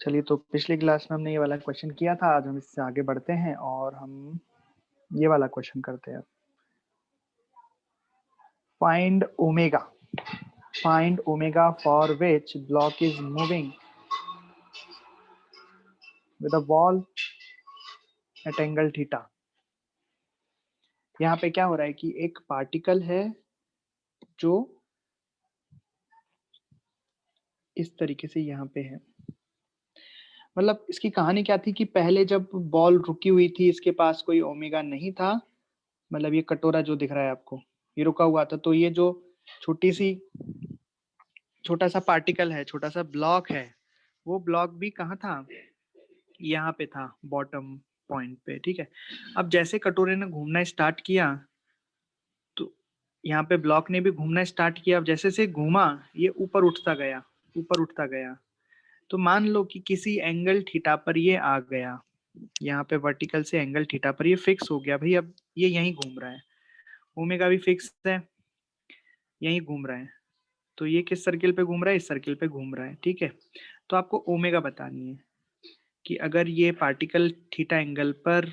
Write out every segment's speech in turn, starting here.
चलिए, तो पिछली क्लास में हमने ये वाला क्वेश्चन किया था। आज हम इससे आगे बढ़ते हैं और हम ये वाला क्वेश्चन करते हैं। Find omega for which block is moving with a wall at angle theta. यहाँ पे क्या हो रहा है कि एक पार्टिकल है जो इस तरीके से यहाँ पे है। मतलब इसकी कहानी क्या थी कि पहले जब बॉल रुकी हुई थी, इसके पास कोई ओमेगा नहीं था। मतलब ये कटोरा जो दिख रहा है आपको, ये रुका हुआ था। तो ये जो छोटा सा पार्टिकल है, छोटा सा ब्लॉक है, वो ब्लॉक भी कहाँ था? यहाँ पे था, बॉटम पॉइंट पे। ठीक है। अब जैसे कटोरे ने घूमना स्टार्ट किया तो यहाँ पे ब्लॉक ने भी घूमना स्टार्ट किया। अब जैसे से घूमा, ये ऊपर उठता गया, ऊपर उठता गया। तो मान लो कि किसी एंगल थीटा पर ये आ गया, यहाँ पे वर्टिकल से एंगल थीटा पर ये फिक्स हो गया। भाई अब ये यहीं घूम रहा है, ओमेगा भी फिक्स है, यहीं घूम रहा है। तो ये किस सर्किल पे घूम रहा है? इस सर्किल पे घूम रहा है। ठीक है। तो आपको ओमेगा बतानी है कि अगर ये पार्टिकल थीटा एंगल पर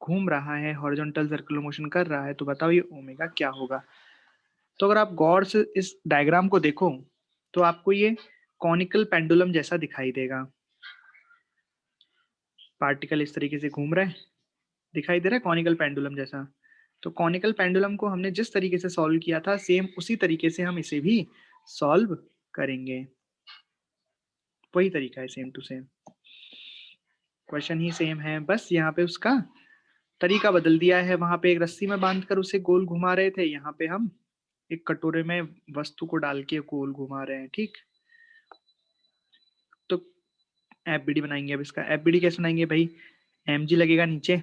घूम रहा है, हॉरिजॉन्टल सर्कुलर मोशन कर रहा है, तो बताओ ये ओमेगा क्या होगा। तो अगर आप गौर से इस डायग्राम को देखो तो आपको ये कॉनिकल पेंडुलम जैसा दिखाई देगा। पार्टिकल इस तरीके से घूम रहा है, दिखाई दे रहा है कॉनिकल पेंडुलम जैसा। तो कॉनिकल पेंडुलम को हमने जिस तरीके से सॉल्व किया था, सेम उसी तरीके से हम इसे भी सॉल्व करेंगे। वही तरीका है, सेम टू सेम क्वेश्चन ही सेम है, बस यहाँ पे उसका तरीका बदल दिया है। वहां पे एक रस्सी में बांधकर उसे गोल घुमा रहे थे, यहाँ पे हम एक कटोरे में वस्तु को डाल के गोल घुमा रहे हैं। ठीक। तो एफबीडी बनाएंगे। अब इसका एफबीडी कैसे बनाएंगे भाई? एमजी लगेगा नीचे।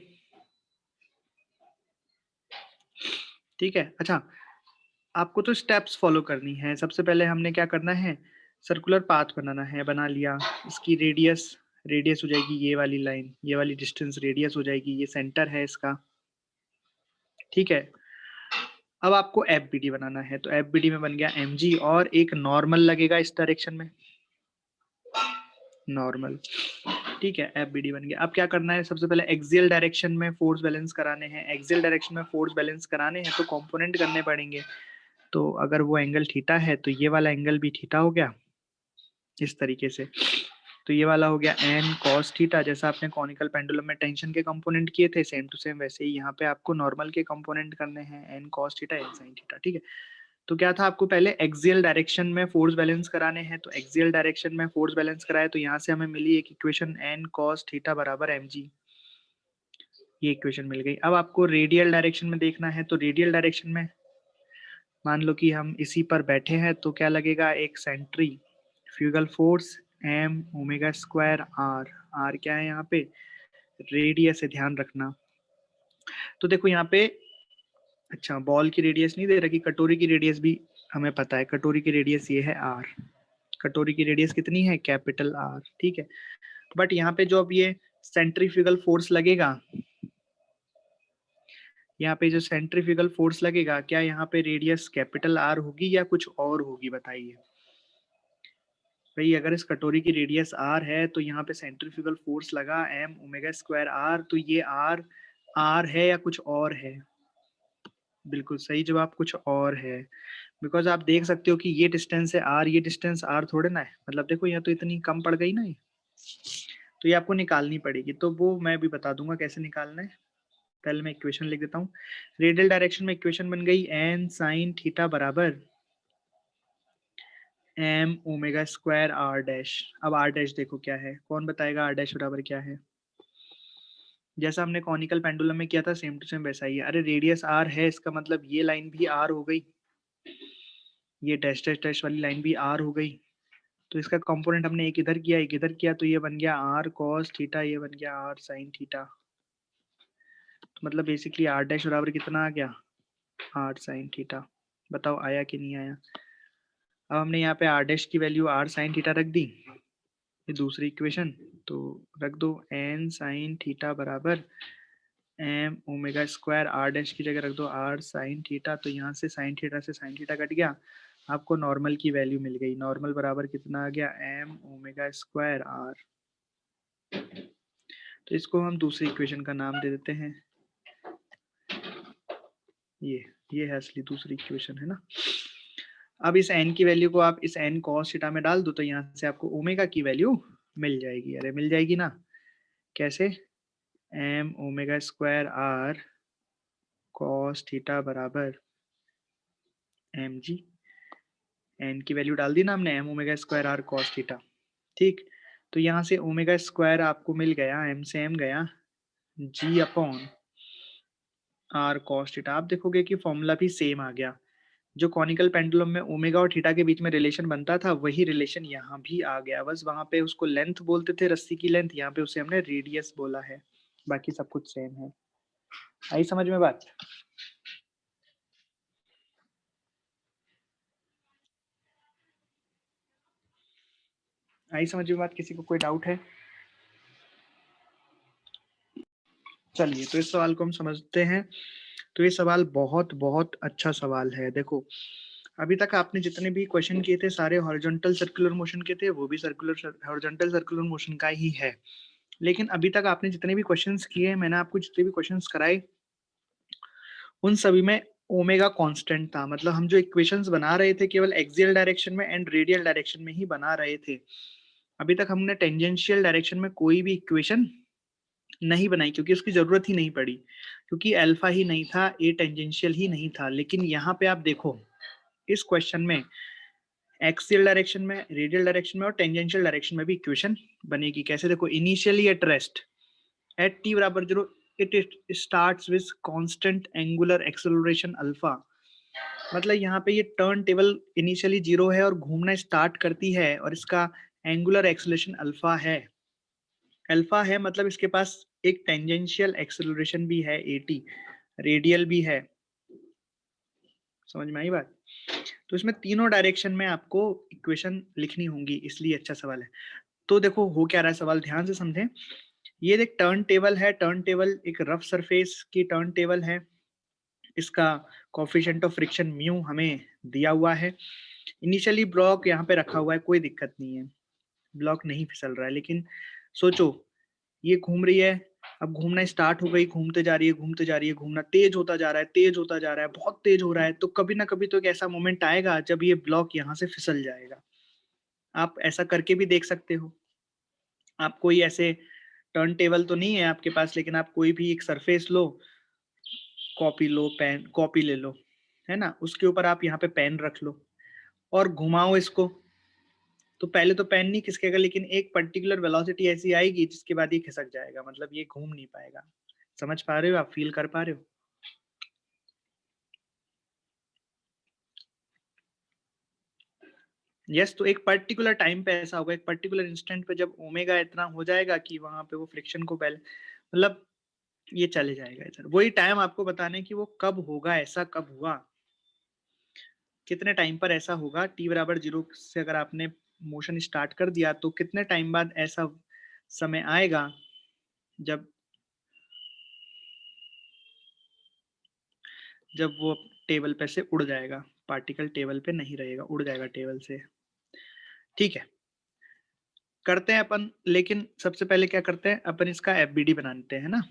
ठीक है। अच्छा, आपको तो स्टेप्स फॉलो करनी है। सबसे पहले हमने क्या करना है? सर्कुलर पाथ बनाना है। बना लिया। इसकी रेडियस रेडियस हो जाएगी ये वाली लाइन, ये वाली डिस्टेंस रेडियस हो जाएगी। ये सेंटर है इसका। ठीक है। अब आपको एफबीडी बनाना है, तो एफबीडी में बन गया एमजी और एक नॉर्मल लगेगा इस डायरेक्शन में, नॉर्मल। ठीक है, एफबीडी बन गया। अब क्या करना है? सबसे पहले एक्सियल डायरेक्शन में फोर्स बैलेंस कराने हैं। एक्सियल डायरेक्शन में फोर्स बैलेंस कराने हैं तो कंपोनेंट करने पड़ेंगे। तो अगर वो एंगल थीटा है तो ये वाला एंगल भी थीटा हो गया इस तरीके से। तो ये वाला हो गया एन कॉस थीटा। जैसा आपने कॉनिकल पेंडुलम में टेंशन के कंपोनेंट किए थे, सेम टू सेम वैसे ही यहाँ पे आपको नॉर्मल के कंपोनेंट करने हैं, N cos theta N sine theta. ठीक है। तो क्या था, आपको पहले एक्सियल डायरेक्शन में फोर्स बैलेंस कराने हैं। तो एक्सियल डायरेक्शन में फोर्स बैलेंस कराए तो यहाँ से हमें मिली एक इक्वेशन एन कॉस थीटा बराबर mg। ये इक्वेशन मिल गई। अब आपको रेडियल डायरेक्शन में देखना है। तो रेडियल डायरेक्शन में मान लो कि हम इसी पर बैठे हैं, तो क्या लगेगा? एक centrifugal force m omega square r। r क्या है यहाँ पे? रेडियस है, ध्यान रखना। तो देखो यहाँ पे, अच्छा बॉल की रेडियस नहीं दे रखी, कटोरी की रेडियस भी हमें पता है। कटोरी की रेडियस ये है r। कटोरी की रेडियस कितनी है? Capital R। ठीक है। बट यहाँ पे जो अब ये सेंट्रीफ्यूगल फोर्स लगेगा, यहाँ पे जो सेंट्रीफ्यूगल फोर्स लगेगा, क्या यहाँ पे रेडियस कैपिटल R होगी या कुछ और होगी? बताइए भाई। अगर इस कटोरी की रेडियस R है तो यहाँ पे सेंट्रीफ्यूगल फोर्स लगा m ओमेगा स्क्वायर R। तो ये R है या कुछ और है? बिल्कुल सही जवाब, कुछ और है। बिकॉज आप देख सकते हो कि ये डिस्टेंस है R, ये डिस्टेंस R थोड़े ना है। मतलब देखो यहाँ तो इतनी कम पड़ गई ना ये, तो ये आपको निकालनी पड़ेगी। तो वो मैं भी बता दूंगा कैसे निकालना है। पहले मैं इक्वेशन लिख देता हूँ। रेडियल डायरेक्शन में इक्वेशन बन गई एन साइन थीटा बराबर M omega square R dash. अब आर डैश देखो क्या है, कौन बताएगा आर डैश बराबर क्या है? जैसा हमने कॉनिकल पेंडुलम में किया था, सेम टू सेम वैसा ही है। अरे रेडियस आर है, इसका मतलब ये लाइन भी आर हो गई, ये डैश डैश डैश वाली लाइन भी आर हो गई। तो इसका कंपोनेंट हमने एक इधर किया, एक इधर किया, तो ये बन गया आर कॉस थीटा, ये बन गया आर साइन थीटा। तो मतलब बेसिकली आर डैश बराबर कितना आ गया? R sine theta. बताओ आया कि नहीं आया? अब हमने यहाँ पे आर डैश की वैल्यू आर साइन थीटा रख दी, ये दूसरी इक्वेशन। तो रख दो एन साइन थीटा बराबर M omega square R dash की जगह रख दो आर साइन थीटा। तो यहाँ से साइन थीटा कट गया, आपको नॉर्मल की वैल्यू मिल गई। नॉर्मल बराबर कितना आ गया? M omega square R. तो इसको हम दूसरी इक्वेशन का नाम दे देते हैं, ये है असली दूसरी इक्वेशन, है ना। अब इस n की वैल्यू को आप इस n cos थीटा में डाल दो तो यहाँ से आपको ओमेगा की वैल्यू मिल जाएगी। अरे मिल जाएगी ना, कैसे? m omega square r cos theta बराबर mg, n की वैल्यू डाल दी ना हमने, m omega square r cos theta, ठीक। तो यहाँ से ओमेगा स्क्वायर आपको मिल गया, m से m गया, g upon r cos theta. आप देखोगे कि फॉर्मूला भी सेम आ गया, जो कॉनिकल पेंडुलम में ओमेगा और थीटा के बीच में रिलेशन बनता था वही रिलेशन यहाँ भी आ गया। बस वहां पे उसको लेंथ बोलते थे, रस्सी की लेंथ, यहाँ पे उसे हमने रेडियस बोला है, बाकी सब कुछ सेम है। आई समझ में बात? आई समझ में बात? किसी को कोई डाउट है? चलिए तो इस सवाल को हम समझते हैं। तो ये सवाल बहुत बहुत अच्छा सवाल है। देखो अभी तक आपने जितने भी क्वेश्चन किए थे सारे हॉरिजॉन्टल सर्कुलर मोशन के थे, वो भी सर्कुलर हॉरिजॉन्टल सर्कुलर मोशन का ही है। लेकिन अभी तक आपने जितने भी क्वेश्चंस किए, मैंने आपको जितने भी क्वेश्चंस कराए, उन सभी में ओमेगा कांस्टेंट था। मतलब हम जो इक्वेशंस बना रहे थे केवल एक्सियल डायरेक्शन में एंड रेडियल डायरेक्शन में ही बना रहे थे। अभी तक हमने टेंजेंशियल डायरेक्शन में कोई भी इक्वेशन नहीं बनाई, क्योंकि उसकी जरूरत ही नहीं पड़ी, क्योंकि अल्फा ही नहीं था, ए टेंजेंशियल ही नहीं था। लेकिन यहाँ पे आप देखो इस क्वेश्चन में एक्सियल डायरेक्शन में, रेडियल डायरेक्शन में और टेंजेंशियल डायरेक्शन में भी इक्वेशन बनेगी। कैसे? देखो, initially at rest at t बराबर 0 it starts with constant angular acceleration alpha. मतलब यहाँ पे ये टर्न टेबल इनिशियली 0 है और घूमना स्टार्ट करती है, और इसका एंगुलर एक्सेलरेशन अल्फा है। अल्फा है मतलब इसके पास एक टेंजेंशियल एक्सेलरेशन भी है at, रेडियल भी है। समझ में आई बात? तो इसमें तीनों डायरेक्शन में आपको इक्वेशन लिखनी होंगी, इसलिए अच्छा सवाल है। तो देखो हो क्या रहा है सवाल, ध्यान से समझें। ये एक टर्न टेबल है, टर्न टेबल एक रफ सरफेस की टर्न टेबल है। इसका कोफिशिएंट ऑफ फ्रिक्शन म्यू हमें दिया हुआ है। इनिशियली ब्लॉक यहाँ पे रखा हुआ है, कोई दिक्कत नहीं है, ब्लॉक नहीं फिसल रहा है। लेकिन सोचो ये घूम रही है, अब घूमना स्टार्ट हो गई, घूमते जा रही है, घूमते जा रही है, घूमना तेज होता जा रहा है, तेज होता जा रहा है, बहुत तेज हो रहा है। तो कभी ना कभी तो एक ऐसा मोमेंट आएगा जब ये ब्लॉक यहाँ से फिसल जाएगा। आप ऐसा करके भी देख सकते हो। आप कोई ऐसे टर्न टेबल तो नहीं है आपके पास, लेकिन आप कोई भी एक सरफेस लो, कॉपी लो, पेन कॉपी ले लो, है ना, उसके ऊपर आप यहाँ पे पेन रख लो और घुमाओ इसको। तो पहले तो पेन नहीं खिसकेगा, लेकिन एक पर्टिकुलर वेलोसिटी ऐसी आएगी जिसके बाद ये खिसक जाएगा, मतलब ये घूम नहीं पाएगा। समझ पा रहे हो आप? फील कर पा रहे हो? यस। तो एक पर्टिकुलर टाइम पे ऐसा होगा, एक पर्टिकुलर इंस्टेंट पे जब ओमेगा इतना हो जाएगा कि वहां पे वो फ्रिक्शन को पहले, मतलब ये चले जाएगा इधर। वही टाइम आपको बताना है कि वो कब होगा, ऐसा कब हुआ, कितने टाइम पर ऐसा होगा। t बराबर 0 से अगर आपने मोशन स्टार्ट कर दिया तो कितने टाइम बाद ऐसा समय आएगा जब जब वो टेबल पे से उड़ जाएगा, पार्टिकल टेबल पे नहीं रहेगा, उड़ जाएगा टेबल से। ठीक है, करते हैं अपन। लेकिन सबसे पहले क्या करते हैं अपन, इसका एफबीडी बनाते हैं ना।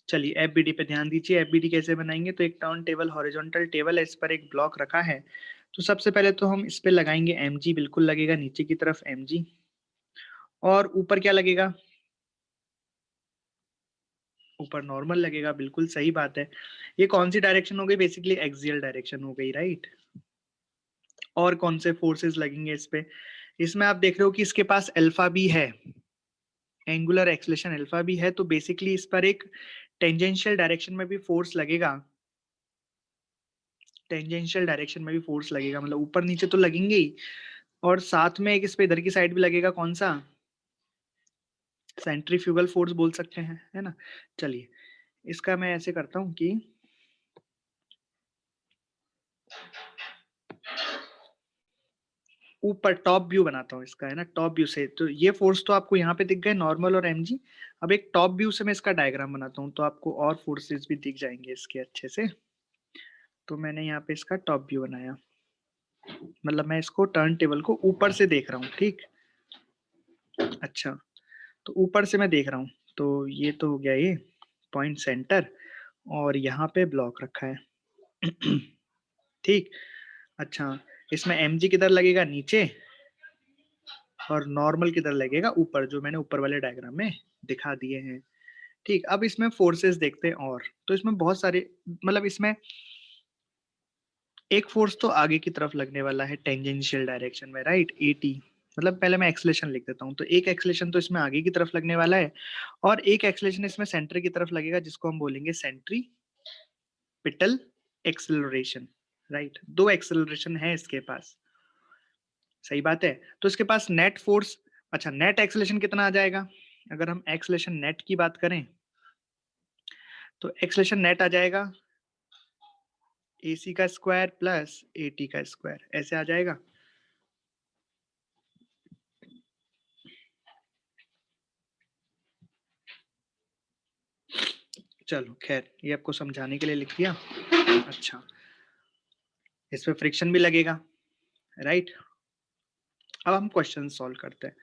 चलिए एफबीडी पे ध्यान दीजिए। एफबीडी कैसे बनाएंगे? तो एक टर्न टेबल, हॉरिजॉन्टल टेबल है, इस पर एक ब्लॉक रखा है। तो सबसे पहले तो हम इस पे लगाएंगे एमजी, बिल्कुल लगेगा नीचे की तरफ एमजी। और ऊपर क्या लगेगा? ऊपर नॉर्मल लगेगा, बिल्कुल सही बात है। ये कौन सी डायरेक्शन हो गई? बेसिकली एक्सियल डायरेक्शन हो गई, राइट। और कौन से फोर्सेस लगेंगे इस पे? इसमें आप देख रहे हो कि इसके पास अल्फा भी है, एंगुलर एक्सेलरेशन अल्फा भी है। तो बेसिकली इस पर एक टेंजेंशियल डायरेक्शन में भी फोर्स लगेगा, टेंजेंशियल डायरेक्शन में भी फोर्स लगेगा, मतलब ऊपर नीचे तो लगेंगे ही। और साथ में एक इस पे इधर की साइड भी लगेगा, कौन सा? सेंट्रीफ्यूगल फोर्स बोल सकते हैं, है ना। चलिए इसका मैं ऐसे करता हूँ कि ऊपर टॉप व्यू बनाता हूँ इसका, है ना। टॉप व्यू से तो ये फोर्स तो आपको यहाँ पे दिख गए, नॉर्मल और एमजी। अब एक टॉप व्यू से मैं इसका डायग्राम बनाता हूँ तो आपको और फोर्सेस भी दिख जाएंगे इसके अच्छे से। तो मैंने यहाँ पे इसका टॉप व्यू बनाया, मतलब मैं इसको टर्न टेबल को ऊपर से देख रहा हूँ, ठीक। अच्छा, तो ऊपर से मैं देख रहा हूँ, तो ये तो हो गया ये पॉइंट सेंटर, और यहाँ पे ब्लॉक रखा है। ठीक। अच्छा, इसमें mg किधर लगेगा? नीचे, और नॉर्मल किधर लगेगा? ऊपर, जो मैंने ऊपर वाले डायग्राम में दिखा दिए हैं। ठीक, अब इसमें फोर्सेस देखते हैं। और तो इसमें बहुत सारे, मतलब इसमें एक फोर्स तो आगे की तरफ लगने वाला है टेंजेंशियल डायरेक्शन में, राइट, एटी। मतलब पहले मैं एक्सलेशन लिख देता हूँ। तो एक एक्सलेशन तो इसमें आगे की तरफ लगने वाला है, और एक एक्सलेशन इसमें सेंटर की तरफ लगेगा, जिसको हम बोलेंगे सेंट्रीपिटल एक्सेलरेशन, राइट। दो एक्सेलरेशन है इसके पास, सही बात है। तो इसके पास नेट फोर्स, अच्छा नेट एक्सेलरेशन कितना आ जाएगा? अगर हम एक्सेलरेशन नेट की बात करें, तो एक्सेलरेशन नेट आ जाएगा AC का स्क्वायर प्लस AT का स्क्वायर, ऐसे आ जाएगा। चलो खैर, ये आपको समझाने के लिए लिख दिया। अच्छा, इस पे फ्रिक्शन भी लगेगा, राइट। अब हम क्वेश्चन सॉल्व करते हैं।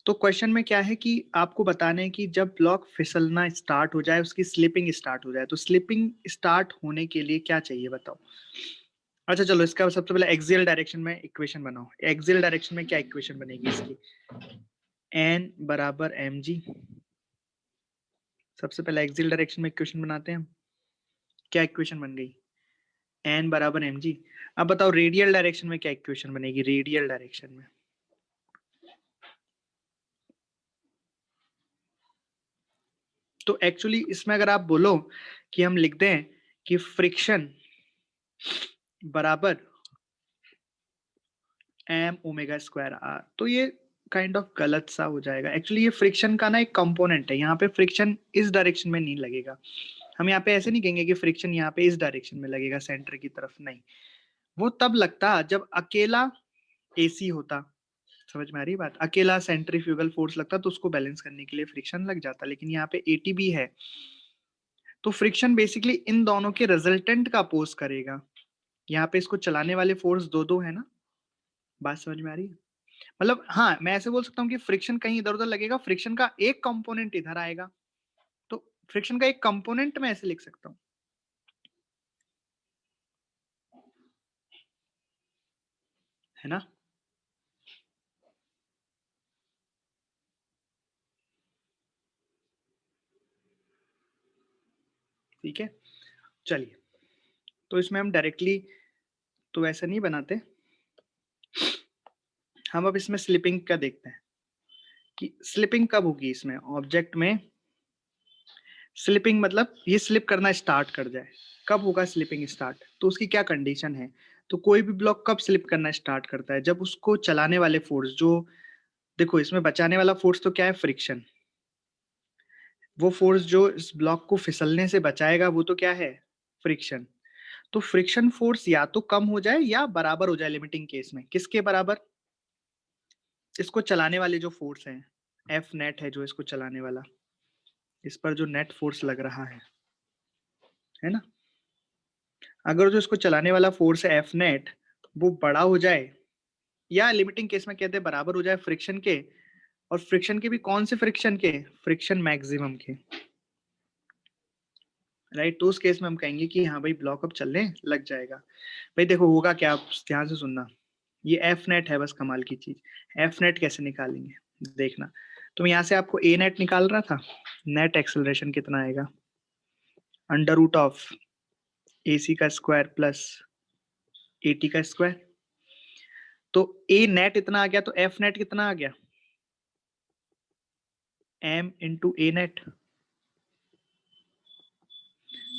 तो क्वेश्चन में क्या है कि आपको बताना है कि जब ब्लॉक फिसलना स्टार्ट हो जाए, उसकी स्लिपिंग स्टार्ट हो जाए, तो स्लिपिंग स्टार्ट होने के लिए क्या चाहिए बताओ। अच्छा चलो, इसका सबसे पहले एक्सियल डायरेक्शन में इक्वेशन बनाओ। एक्सियल डायरेक्शन में क्या इक्वेशन बनेगी इसकी? n बराबर mg। सबसे पहले एक्सियल डायरेक्शन में इक्वेशन बनाते हैं हम। क्या इक्वेशन बन गई? n बराबर mg। अब बताओ रेडियल डायरेक्शन में क्या इक्वेशन बनेगी? रेडियल डायरेक्शन में तो एक्चुअली इसमें अगर आप बोलो कि हम लिख दें कि फ्रिक्शन बराबर m ओमेगा स्क्वायर r, तो ये काइंड ऑफ गलत सा हो जाएगा। एक्चुअली ये फ्रिक्शन का ना एक कंपोनेंट है, यहाँ पे फ्रिक्शन इस डायरेक्शन में नहीं लगेगा। हम यहाँ पे ऐसे नहीं कहेंगे कि फ्रिक्शन यहाँ पे इस डायरेक्शन में लगेगा सेंटर की तरफ, नहीं। वो तब लगता जब अकेला AC होता। समझ में आ रही है बात? अकेला सेंट्रीफ्यूगल फोर्स लगता तो उसको बैलेंस करने के लिए फ्रिक्शन लग जाता, लेकिन यहाँ पे AT भी है, तो फ्रिक्शन बेसिकली इन दोनों के रिजल्टेंट का अपोज करेगा। यहाँ पे इसको चलाने वाले फोर्स दो दो है ना। बात समझ में आ रही है? मतलब हाँ, मैं ऐसे बोल सकता हूँ कि फ्रिक्शन कहीं इधर उधर लगेगा, फ्रिक्शन का एक कंपोनेंट इधर आएगा, तो फ्रिक्शन का एक कंपोनेंट मैं ऐसे लिख सकता हूँ, है ना। ठीक है, चलिए। तो इसमें हम डायरेक्टली तो ऐसा नहीं बनाते, हम अब इसमें स्लिपिंग का देखते हैं कि स्लिपिंग कब होगी इसमें ऑब्जेक्ट में। स्लिपिंग मतलब ये स्लिप करना स्टार्ट कर जाए, कब होगा स्लिपिंग स्टार्ट? तो उसकी क्या कंडीशन है? तो कोई भी ब्लॉक कब स्लिप करना स्टार्ट करता है? जब उसको चलाने वाले फोर्स, जो देखो इसमें बचाने वाला फोर्स तो क्या है? फ्रिक्शन। वो फोर्स जो इस ब्लॉक को फिसलने से बचाएगा वो तो क्या है? फ्रिक्शन। तो फ्रिक्शन फोर्स या तो कम हो जाए या बराबर हो जाए लिमिटिंग केस में। किसके बराबर? इसको चलाने वाले जो फोर्स हैं, एफ नेट है जो इसको चलाने वाला, इस पर जो नेट फोर्स लग रहा है ना। अगर जो इसको चलाने वाला फोर्स है एफ नेट, वो बड़ा हो जाए, या लिमिटिंग केस में कहते हैं बराबर हो जाए फ्रिक्शन के, और फ्रिक्शन के भी कौन से फ्रिक्शन के? फ्रिक्शन मैक्सिमम के, राइट। तो उस केस में हम कहेंगे कि हाँ भाई ब्लॉक अब चलने लग जाएगा। भाई देखो होगा क्या, आप ध्यान से सुनना। ये एफ नेट है बस कमाल की चीज। एफ नेट कैसे निकालेंगे देखना। तो यहाँ से आपको ए नेट निकाल रहा था, नेट एक्सेलरेशन कितना आएगा? अंडर रूट ऑफ AC का स्क्वायर प्लस AT का स्क्वायर। तो ए नेट इतना आ गया, तो एफ नेट कितना आ गया? m इंटू ए नेट,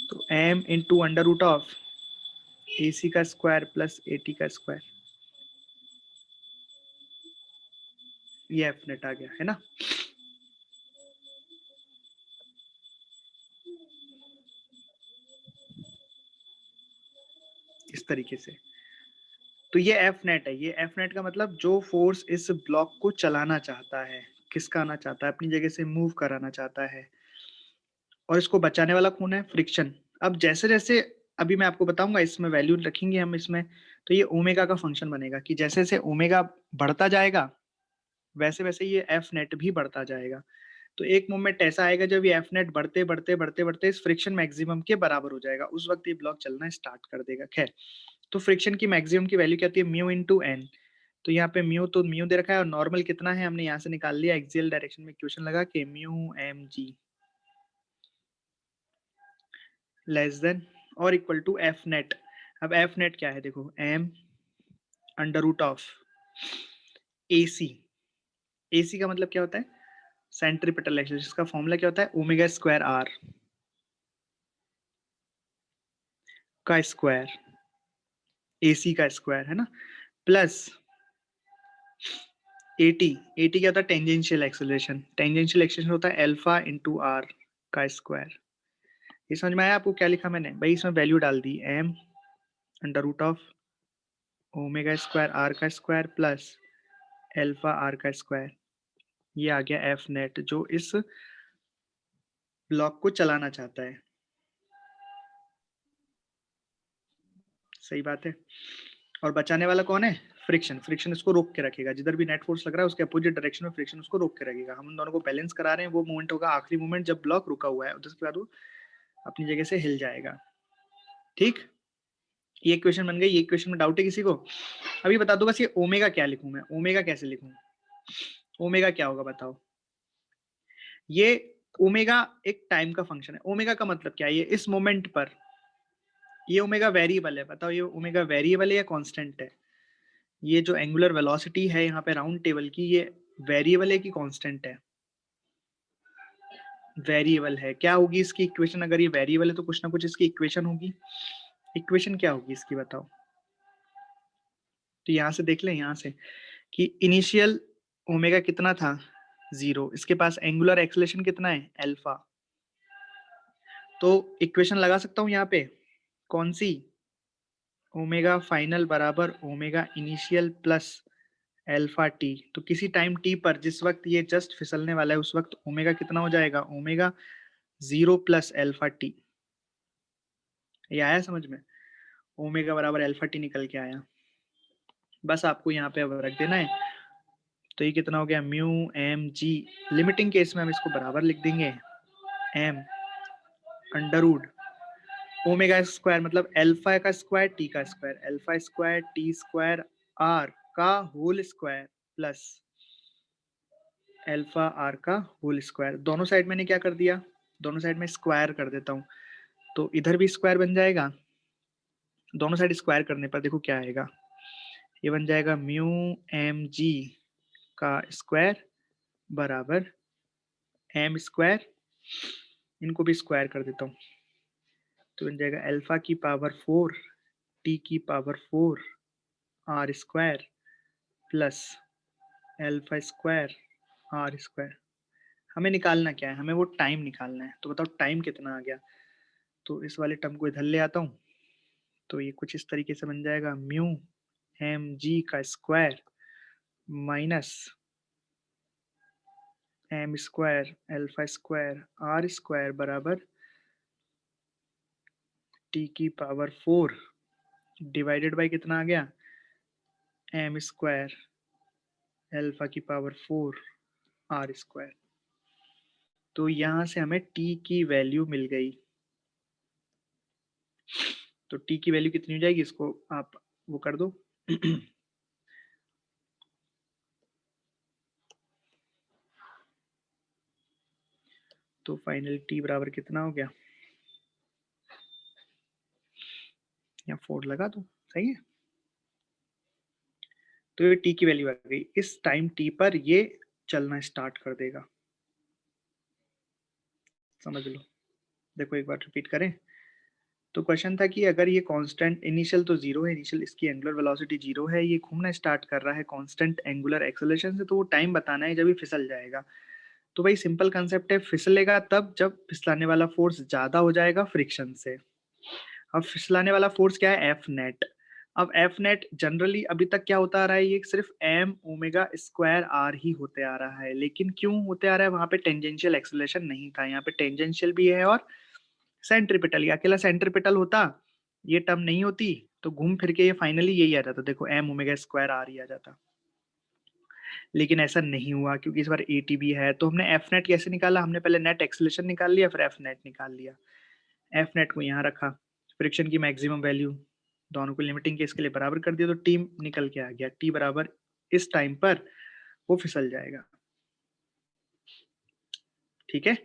तो m into under root of AC का स्क्वायर प्लस AT का स्क्वायर, ये एफ नेट आ गया, है ना। इस तरीके से। तो ये एफ नेट है। ये एफ नेट का मतलब जो फोर्स इस ब्लॉक को चलाना चाहता है, किसका आना चाहता है, अपनी जगह से मूव कराना चाहता है, और इसको बचाने वाला कौन है? फ्रिक्शन। अब जैसे जैसे अभी मैं आपको बताऊंगा, इसमें वैल्यू रखेंगे हम इसमें, तो ये ओमेगा का फंक्शन बनेगा कि जैसे जैसे ओमेगा बढ़ता जाएगा, वैसे वैसे ये एफ नेट भी बढ़ता जाएगा। तो एक मोमेंट ऐसा आएगा जब ये एफ नेट बढ़ते बढ़ते बढ़ते बढ़ते इस फ्रिक्शन मैक्सिमम के बराबर हो जाएगा, उस वक्त ये ब्लॉक चलना स्टार्ट कर देगा। खैर, तो फ्रिक्शन की मैक्सिमम की वैल्यू क्या आती है, म्यू इंटू एन। तो यहाँ पे म्यू तो म्यू दे रखा है और नॉर्मल कितना है हमने यहाँ से निकाल लिया एक्सियल डायरेक्शन में इक्वेशन लगा के, mu M G less than और इक्वल टू एफ नेट। अब एफ नेट क्या है देखो, M under root of A C. A C का मतलब क्या होता है, सेंट्रीपिटल एक्सेलरेशन, जिसका फॉर्मूला क्या होता है, ओमेगा स्क्वायर आर का स्क्वायर, ए सी का स्क्वायर है ना, प्लस एटी। एटी क्या होता है, टेंजेंशियल एक्सेलरेशन। टेंजेंशियल एक्सेलरेशन होता है अल्फा इंटू आर का स्क्वायर। ये समझ में आया आपको क्या लिखा मैंने भाई, इसमें वैल्यू डाल दी, M under root of omega square R का स्क्वायर प्लस अल्फा आर का स्क्वायर। ये आ गया एफ नेट जो इस ब्लॉक को चलाना चाहता है। सही बात है। और बचाने वाला कौन है, फ्रिक्शन। फ्रिक्शन इसको रोक के रखेगा, जिधर भी नेट फोर्स लग रहा है उसके अपोजिट डायरेक्शन में फ्रिक्शन उसको रोक के रखेगा। हम उन दोनों को बैलेंस करा रहे हैं, वो मोमेंट होगा आखिरी मोमेंट जब ब्लॉक रुका हुआ है, उसके बाद वो अपनी जगह से हिल जाएगा। ठीक, ये इक्वेशन बन गई। ये इक्वेशन में डाउट है किसी को? अभी बता दो बस, ये ओमेगा क्या लिखूं मैं, ओमेगा कैसे लिखूं, ओमेगा क्या होगा बताओ। ये ओमेगा एक टाइम का फंक्शन है। ओमेगा का मतलब क्या है, ये इस मोमेंट पर ये ओमेगा वेरिएबल है। बताओ ये ओमेगा वेरिएबल है या कांस्टेंट है? ये जो एंगुलर वेलोसिटी है यहाँ पे राउंड टेबल की, ये वेरिएबल है कि कांस्टेंट है? वेरिएबल है। क्या होगी इसकी इक्वेशन? अगर ये वेरिएबल है तो कुछ ना कुछ इसकी इक्वेशन होगी। इक्वेशन क्या होगी इसकी बताओ? तो यहाँ से देख लें, यहाँ से कि इनिशियल ओमेगा कितना था, 0। इसके पास एंगुलर एक्सेलरेशन कितना है, अल्फा। तो इक्वेशन लगा सकता हूँ यहाँ पे, कौन सी, ओमेगा फाइनल बराबर omega initial plus alpha T. तो किसी टाइम टी पर जिस वक्त ये जस्ट फिसलने वाला है उस वक्त ओमेगा कितना हो जाएगा, ओमेगा 0 प्लस अल्फा टी। ये आया समझ में? ओमेगा बराबर अल्फा टी निकल के आया। बस आपको यहाँ पे अब रख देना है। तो ये कितना हो गया, mu M G. Limiting case में हम इसको बराबर लिख देंगे, एम अंडरवुड ओमेगा स्क्वायर मतलब अल्फा का स्क्वायर टी का square, alpha square T square R का whole square plus alpha R का होल स्क्वायर। दोनों साइड मैंने क्या कर दिया, दोनों साइड में स्क्वायर कर देता हूँ, तो इधर भी स्क्वायर बन जाएगा। दोनों साइड स्क्वायर करने पर देखो क्या आएगा, ये बन जाएगा म्यू एम जी का स्क्वायर बराबर एम स्क्वायर, इनको भी स्क्वायर कर देता हूँ, तो बन जाएगा अल्फा की पावर 4 टी की power 4 R square plus alpha square R square. हमें निकालना क्या है, हमें वो टाइम निकालना है। तो बताओ टाइम कितना आ गया। तो इस वाले टर्म को इधर ले आता हूँ, तो ये कुछ इस तरीके से बन जाएगा, म्यू एम जी का square minus M square alpha square R square बराबर टी की पावर 4 डिवाइडेड बाय कितना आ गया, एम स्क्वायर अल्फा की पावर 4 आर स्क्वायर। तो यहां से हमें टी की वैल्यू मिल गई। तो टी की वैल्यू कितनी हो जाएगी, इसको आप वो कर दो तो फाइनल टी बराबर कितना हो गया, यहाँ 4 लगा दो, सही है। तो ये टी की वैल्यू आ गई। इस टाइम टी पर ये चलना स्टार्ट कर देगा, समझ लो। देखो एक बार रिपीट करें। तो क्वेश्चन था कि अगर ये कांस्टेंट, इनिशियल तो जीरो है, इनिशियल इसकी एंगुलर वेलोसिटी जीरो है, ये घूमना स्टार्ट कर रहा है कांस्टेंट एंगुलर एक्सेलरेशन से, तो वो टाइम बताना है जब ये फिसल जाएगा। तो भाई सिंपल कंसेप्ट है, फिसलेगा तब जब फिसलाने वाला फोर्स ज्यादा हो जाएगा फ्रिक्शन से। अब फिसलाने वाला फोर्स क्या है, एफ नेट। अब एफ नेट जनरली अभी तक क्या होता आ रहा है, ये सिर्फ एम ओमेगा स्क्वायर आर ही होते आ रहा है। लेकिन क्यों होते आ रहा है, वहां पे टेंजेंशियल एक्सेलरेशन नहीं था, यहाँ पे टेंजेंशियल भी है और सेंट्रीपिटल। ये अकेला सेंट्रीपिटल होता, ये टर्म नहीं होती, तो घूम फिर के ये फाइनली यही आ जाता, देखो एम ओमेगा स्क्वायर आर ही आ जाता। लेकिन ऐसा नहीं हुआ क्योंकि इस बार एटीबी है। तो हमने एफ नेट कैसे निकाला? हमने पहले नेट एक्सेलरेशन निकाल लिया, फिर एफ नेट निकाल लिया। एफ नेट को यहाँ रखा, फ्रिक्शन की मैक्सिमम वैल्यू दोनों को लिमिटिंग केस के लिए बराबर कर दिया, तो टी निकल के आ गया। टी बराबर इस टाइम पर वो फिसल जाएगा। ठीक है,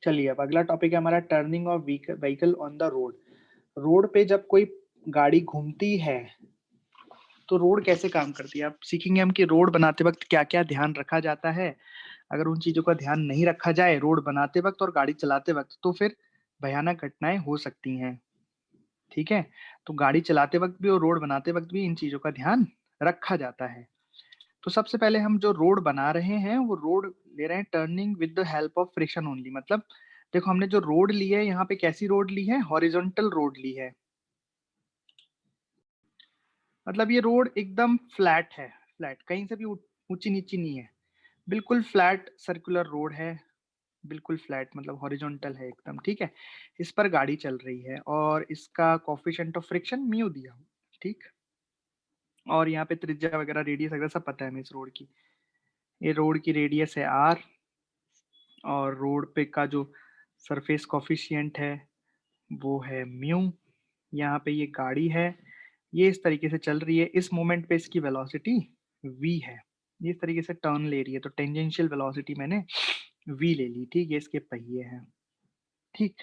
चलिए अब अगला टॉपिक है हमारा turning of vehicle on the road. Road पे जब कोई गाड़ी घूमती है तो रोड कैसे काम करती है, आप सीखेंगे हम कि रोड बनाते वक्त क्या क्या ध्यान रखा जाता है। अगर उन चीजों का ध्यान नहीं रखा जाए रोड बनाते वक्त और गाड़ी चलाते वक्त, तो फिर भयानक घटनाएं हो सकती हैं। ठीक है, तो गाड़ी चलाते वक्त भी और रोड बनाते वक्त भी इन चीजों का ध्यान रखा जाता है। तो सबसे पहले हम जो रोड बना रहे हैं वो रोड ले रहे हैं turning with the help of friction only. मतलब देखो, हमने जो रोड ली है यहाँ पे कैसी रोड ली है? हॉरिजॉन्टल रोड ली है। मतलब ये रोड एकदम फ्लैट है, फ्लैट, कहीं से भी ऊंची नीची नहीं है, बिल्कुल फ्लैट सर्कुलर रोड है, बिल्कुल फ्लैट, मतलब हॉरिजॉन्टल है एकदम। ठीक है, इस पर गाड़ी चल रही है और इसका कोफिशिएंट ऑफ फ्रिक्शन म्यू दिया हुआ, ठीक। और यहाँ पे त्रिज्या वगैरह रेडियस वगैरह सब पता है हमें इस रोड की। ये रोड की रेडियस है आर, और रोड पे का जो सरफेस कोफिशिएंट है वो है म्यू। यहाँ पे ये गाड़ी है, ये इस तरीके से चल रही है, इस मोमेंट पे इसकी वेलोसिटी v है। ये इस तरीके से टर्न ले रही है, तो टेंजेंशियल वेलोसिटी मैंने v ले ली। ठीक है, इसके पहिए हैं। ठीक,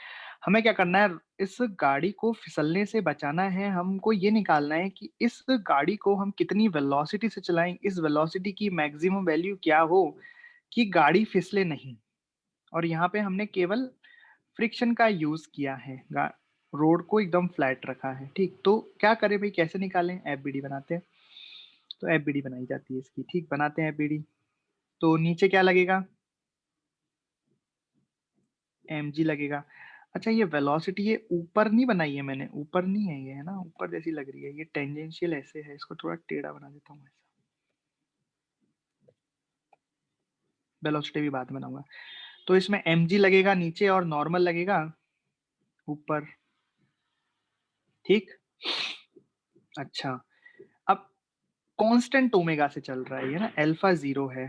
हमें क्या करना है, इस गाड़ी को फिसलने से बचाना है। हमको ये निकालना है कि इस गाड़ी को हम कितनी वेलोसिटी से चलाएं, इस वेलोसिटी की मैक्सिमम वैल्यू क्या हो कि गाड़ी फिसले नहीं। और यहाँ पे हमने केवल फ्रिक्शन का यूज किया है, रोड को एकदम फ्लैट रखा है। ठीक, तो क्या करें भाई, कैसे निकालें? एफबीडी बनाते हैं। तो एफबीडी बनाई जाती है इसकी। ठीक, बनाते हैं एफबीडी। तो नीचे क्या लगेगा? mg लगेगा। अच्छा, ये वेलोसिटी ये ऊपर नहीं बनाई है मैंने, ऊपर नहीं है ये, है ना, ऊपर जैसी लग रही है, ये टेंजेंशियल ऐसे है, इसको थोड़ा टेढ़ा बना देता हूँ ऐसा। वेलोसिटी भी बाद में बनाऊंगा। तो इसमें mg लगेगा नीचे और नॉर्मल लगेगा ऊपर। ठीक, अच्छा, अब कांस्टेंट ओमेगा से चल रहा है ये ना, अल्फा 0 है।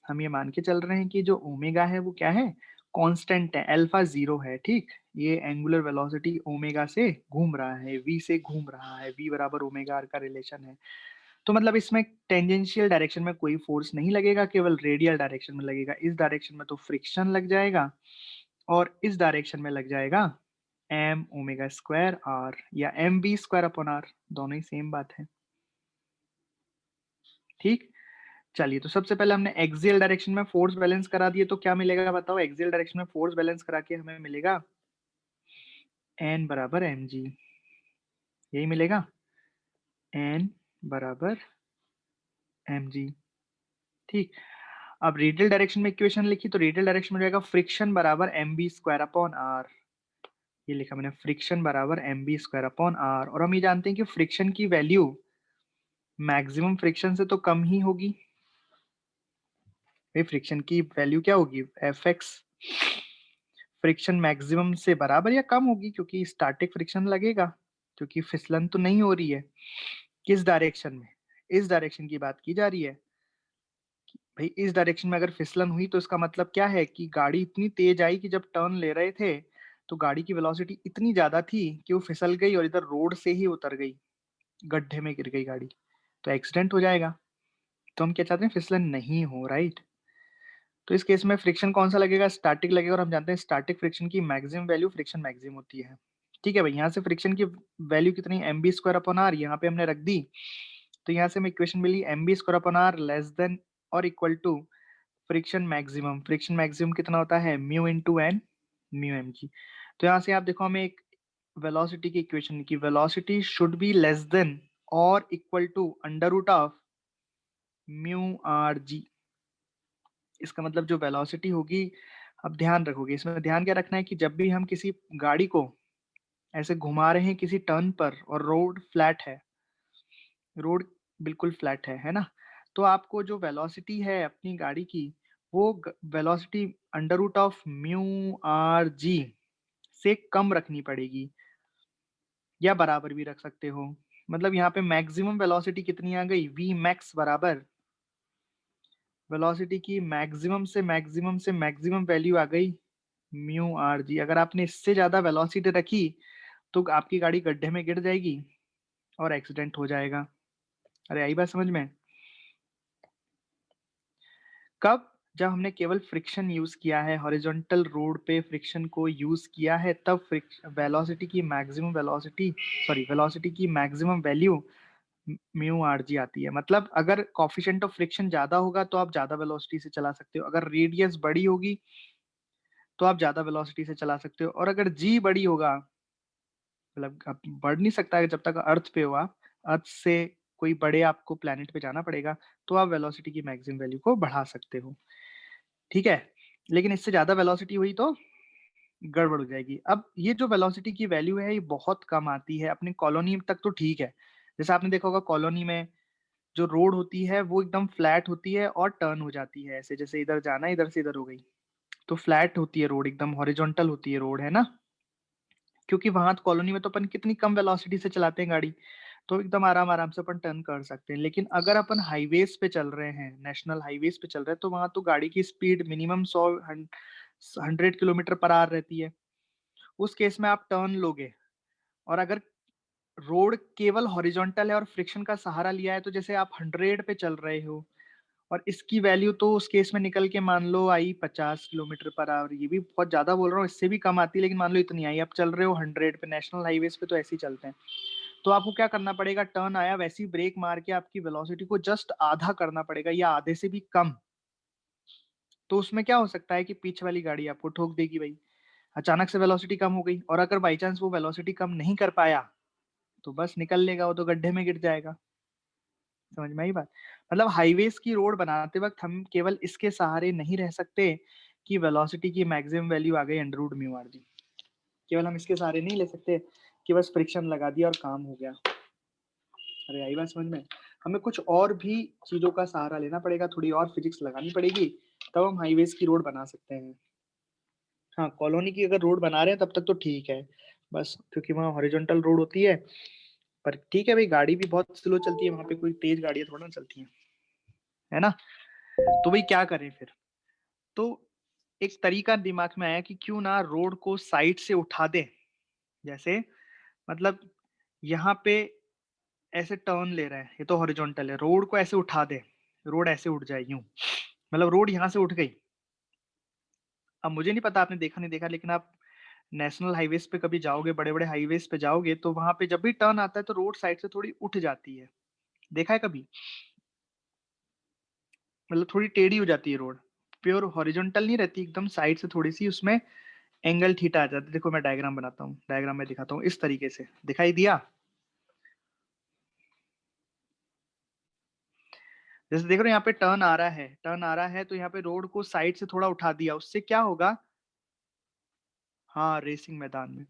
हम ये मान के चल रहे हैं कि जो ओमेगा है वो क्या है? कांस्टेंट है, अल्फा 0 है। ठीक, ये एंगुलर वेलोसिटी ओमेगा से घूम रहा है, v से घूम रहा है, v बराबर ओमेगा आर का रिलेशन है। तो मतलब इसमें टेंजेंशियल डायरेक्शन में कोई फोर्स नहीं लगेगा, केवल रेडियल डायरेक्शन में लगेगा। इस डायरेक्शन में तो फ्रिक्शन लग जाएगा और इस डायरेक्शन में लग जाएगा एम ओमेगा स्क्वायर आर या M B square upon R, दोनों ही सेम बात है। ठीक, चलिए, तो सबसे पहले हमने एक्सियल डायरेक्शन में फोर्स बैलेंस करा दिए, तो क्या मिलेगा बताओ? एक्सियल डायरेक्शन में फोर्स बैलेंस करा के हमें मिलेगा एन बराबर एम जी, यही मिलेगा, एन बराबर एम जी। ठीक, अब रेडियल डायरेक्शन में इक्वेशन लिखी, तो रेडियल डायरेक्शन में जाएगा फ्रिक्शन बराबर M B square upon R. ये लिखा मैंने, फ्रिक्शन बराबर M B square upon R. और हम ये जानते हैं कि फ्रिक्शन की वैल्यू मैक्सिमम फ्रिक्शन से तो कम ही होगी। भाई फ्रिक्शन की वैल्यू क्या होगी? F x. फ्रिक्शन मैक्सिमम से बराबर या कम होगी, क्योंकि स्टैटिक फ्रिक्शन लगेगा, क्योंकि फिसलन तो नहीं हो रही है। किस डायरेक्शन में? इस डायरेक्शन की बात की जा रही है। भाई इस डायरेक्शन में अगर फिसलन हुई तो इसका मतलब क्या है कि गाड़ी इतनी तेज आई कि जब टर्न ले रहे थे तो गाड़ी की वेलोसिटी इतनी ज्यादा थी कि वो फिसल गई और इधर रोड से ही उतर गई, गड्ढे में गिर गई गाड़ी, तो एक्सीडेंट हो जाएगा। तो हम क्या चाहते हैं? फिसलन नहीं हो, राइट। तो इस केस में फ्रिक्शन कौन सा लगेगा? स्टैटिक लगेगा, और हम जानते हैं स्टैटिक फ्रिक्शन की मैक्सिमम वैल्यू फ्रिक्शन मैक्सिमम होती है। ठीक है भाई, यहाँ से फ्रिक्शन की वैल्यू कितनी? M B square upon R, यहाँ पे हमने रख दी। तो यहाँ से हमें इक्वेशन मिली M B square upon R less than और equal to friction maximum. Friction maximum कितना होता है? Mu into N, mu M G. तो यहाँ से आप देखो, हमें एक वेलोसिटी की इक्वेशन की, velocity should be less than और equal to under root of mu R G. इसका मतलब जो वेलोसिटी होगी, अब ध्यान रखोगे इसमें, ध्यान क्या रखना है कि जब भी हम किसी गाड़ी को ऐसे घुमा रहे हैं किसी टर्न पर और रोड फ्लैट है, रोड बिल्कुल फ्लैट है ना, तो आपको जो वेलोसिटी है अपनी गाड़ी की, वो velocity under root of mu R G से कम रखनी पड़ेगी, या बराबर भी रख सकते हो। मतलब यहाँ पे मैक्सिमम वेलोसिटी कितनी आ गई, वी मैक्स बराबर वेलोसिटी की मैक्सिमम से मैक्सिमम वैल्यू आ गई म्यू आर जी। अगर आपने इससे ज्यादा वेलोसिटी रखी तो आपकी गाड़ी गड्ढे में गिर जाएगी और एक्सीडेंट हो जाएगा। अरे आई बात समझ में? कब? जब हमने केवल फ्रिक्शन यूज किया है, हॉरिजॉन्टल रोड पे फ्रिक्शन को यूज किया है, तब वेलोसिटी की मैक्सिमम वेलोसिटी की मैक्सिमम वैल्यू म्यू आर जी आती है। मतलब अगर कॉफिशिएंट ऑफ फ्रिक्शन ज्यादा होगा तो आप ज्यादा वेलोसिटी से चला सकते हो, अगर रेडियस बड़ी होगी तो आप ज्यादा वेलोसिटी से चला सकते हो, और अगर जी बड़ी होगा, मतलब आप बढ़ नहीं सकता है जब तक अर्थ पे हो, आप अर्थ से कोई बड़े आपको प्लेनेट पे जाना पड़ेगा, तो आप वेलोसिटी की मैक्सिमम वैल्यू को बढ़ा सकते हो। ठीक है, लेकिन इससे ज्यादा वेलोसिटी हुई तो गड़बड़ हो जाएगी। अब ये जो वेलोसिटी की वैल्यू है ये बहुत कम आती है, अपनी कॉलोनी तक तो ठीक है। जैसे आपने देखा होगा कॉलोनी में जो रोड होती है वो एकदम फ्लैट होती है और टर्न हो जाती है, ऐसे जैसे इधर जाना है इधर से इधर हो गई, तो फ्लैट होती है रोड, एकदम हॉरिजॉन्टल होती है रोड, है ना? क्योंकि वहां कॉलोनी में तो अपन कितनी कम वेलोसिटी से चलाते हैं गाड़ी, तो एकदम आराम आराम से अपन टर्न कर सकते हैं। लेकिन अगर अपन हाईवेज पे चल रहे हैं, नेशनल हाईवेज पे चल रहे हैं, तो वहां तो गाड़ी की स्पीड मिनिमम 100 पर आवर रहती है। उस केस में आप टर्न लोगे, और अगर रोड केवल हॉरिजॉन्टल है और फ्रिक्शन का सहारा लिया है, तो जैसे आप 100 पे चल रहे हो, और इसकी वैल्यू तो उस केस में निकल के मान लो आई 50 km/h, ये भी बहुत ज्यादा बोल रहा हूँ, इससे भी कम आती है, लेकिन मान लो इतनी आई। आप चल रहे हो 100 पे, नेशनल हाईवेज पे तो ऐसे ही चलते हैं, तो आपको क्या करना पड़ेगा, टर्न आया वैसे ही ब्रेक मार के आपकी वेलोसिटी को जस्ट आधा करना पड़ेगा, या आधे से भी कम। तो उसमें क्या हो सकता है कि पीछे वाली गाड़ी आपको ठोक देगी भाई, अचानक से वेलोसिटी कम हो गई, और अगर बाई चांस वो वेलोसिटी कम नहीं कर पाया तो बस निकल लेगा, वो तो गड्ढे में गिर जाएगा। समझ में आई बात? मतलब हाईवेज की रोड बनाते वक्त हम केवल इसके सहारे नहीं रह सकते कि वेलोसिटी की मैक्सिमम वैल्यू आ गई अंडर म्यू आर जी, केवल हम इसके सहारे नहीं ले सकते कि बस फ्रिक्शन लगा दिया और काम हो गया। अरे आई बात समझ में? हमें कुछ और भी चीजों का सहारा लेना पड़ेगा, थोड़ी और फिजिक्स लगानी पड़ेगी, तब हम हाईवेज की रोड बना सकते हैं। हाँ, कॉलोनी की अगर रोड बना रहे हैं तब तक तो ठीक है, बस क्योंकि वहाँ हॉरिजॉन्टल रोड होती है। पर ठीक है भाई, गाड़ी भी बहुत स्लो चलती है वहां पे, कोई तेज गाड़ियां थोड़ा ना चलती है ना? तो भाई क्या करें फिर? तो एक तरीका दिमाग में आया कि क्यों ना रोड को साइड से उठा दे। जैसे मतलब यहाँ पे ऐसे टर्न ले रहे हैं, ये तो हॉरिजॉन्टल है, रोड को ऐसे उठा दे, रोड ऐसे उठ जाए यूं, मतलब रोड यहाँ से उठ गई। अब मुझे नहीं पता आपने देखा नहीं देखा, लेकिन आप नेशनल हाईवेज पे कभी जाओगे, बड़े बड़े हाईवेज पे जाओगे, तो वहां पे जब भी टर्न आता है तो रोड साइड से थोड़ी उठ जाती है। देखा है कभी? मतलब थोड़ी टेढ़ी हो जाती है रोड, प्योर हॉरिजॉन्टल नहीं रहती, एकदम साइड से थोड़ी सी उसमें एंगल थीटा आ जाता है। देखो मैं डायग्राम बनाता हूँ, डायग्राम में दिखाता हूँ, इस तरीके से दिखाई दिया? जैसे देख रहे हो यहाँ पे टर्न आ रहा है, टर्न आ रहा है, तो यहाँ पे रोड को साइड से थोड़ा उठा दिया, उससे क्या होगा? हाँ, रेसिंग मैदान में,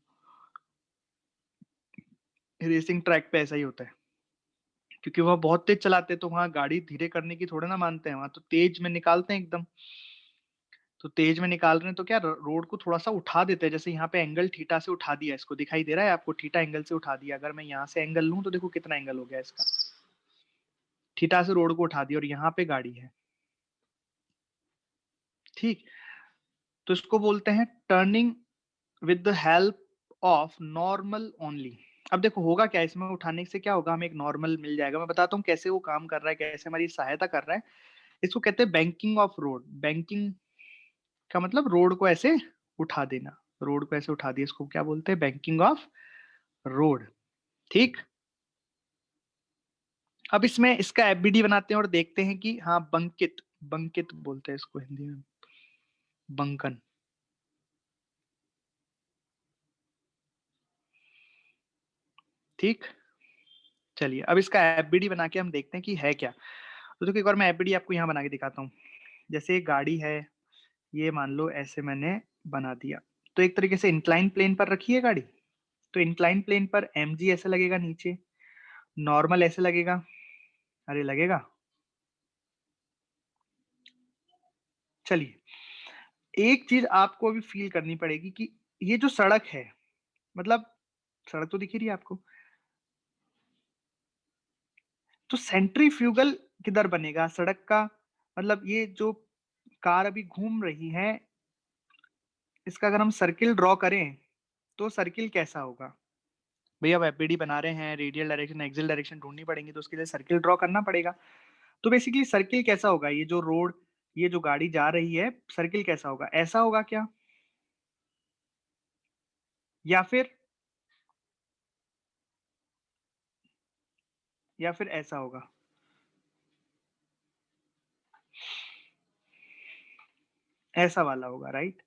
रेसिंग ट्रैक पे ऐसा ही होता है, क्योंकि वह बहुत तेज चलाते हैं, तो वहाँ गाड़ी धीरे करने की थोड़ा ना मानते हैं, वहां तो तेज में निकालते हैं एकदम। तो तेज में निकाल रहे हैं तो क्या, रोड को थोड़ा सा उठा देते हैं, जैसे यहाँ पे एंगल थीटा से उठा दिया, इसको दिखाई दे रहा है आपको, थीटा एंगल से उठा दिया। अगर मैं यहाँ से एंगल लूँ तो देखो कितना एंगल हो गया इसका, थीटा से रोड को उठा दिया, और यहाँ पे गाड़ी है। ठीक, तो इसको बोलते हैं turning with the help of normal only. अब देखो होगा क्या, इसमें उठाने से क्या होगा, हमें एक नॉर्मल मिल जाएगा। मैं बताता हूँ कैसे वो काम कर रहा है, कैसे हमारी सहायता कर रहा है। इसको कहते हैं बैंकिंग ऑफ रोड। बैंकिंग का मतलब रोड को ऐसे उठा देना, रोड को ऐसे उठा दिया, इसको क्या बोलते हैं, बैंकिंग ऑफ रोड। ठीक, अब इसमें इसका एफबीडी बनाते हैं और देखते हैं कि हाँ, बंकित, बंकित बोलते हैं इसको हिंदी में, बंकन। ठीक, चलिए अब इसका एफबीडी बना के हम देखते हैं कि है क्या। तो देखो एक बार मैं एफबीडी आपको यहाँ बना के दिखाता हूँ। जैसे एक गाड़ी है, ये मान लो ऐसे मैंने बना दिया, तो एक तरीके से इंक्लाइन प्लेन पर रखी है गाड़ी, तो इंक्लाइन प्लेन पर एमजी ऐसे लगेगा नीचे, नॉर्मल ऐसे लगेगा, अरे लगेगा। चलिए, एक चीज आपको अभी फील करनी पड़ेगी कि ये जो सड़क है, मतलब सड़क तो दिख ही रही है आपको, तो सेंट्रीफ्यूगल किधर बनेगा सड़क का, मतलब ये जो कार अभी घूम रही है इसका अगर हम सर्किल ड्रॉ करें तो सर्किल कैसा होगा? भैया अब एफबीडी बना रहे हैं, रेडियल डायरेक्शन एक्सियल डायरेक्शन ढूंढनी पड़ेंगी, तो उसके लिए सर्किल ड्रॉ करना पड़ेगा। तो बेसिकली सर्किल कैसा होगा? ये जो रोड, ये जो गाड़ी जा रही है, सर्किल कैसा होगा? ऐसा होगा क्या, या फिर ऐसा होगा? ऐसा वाला होगा, राइट?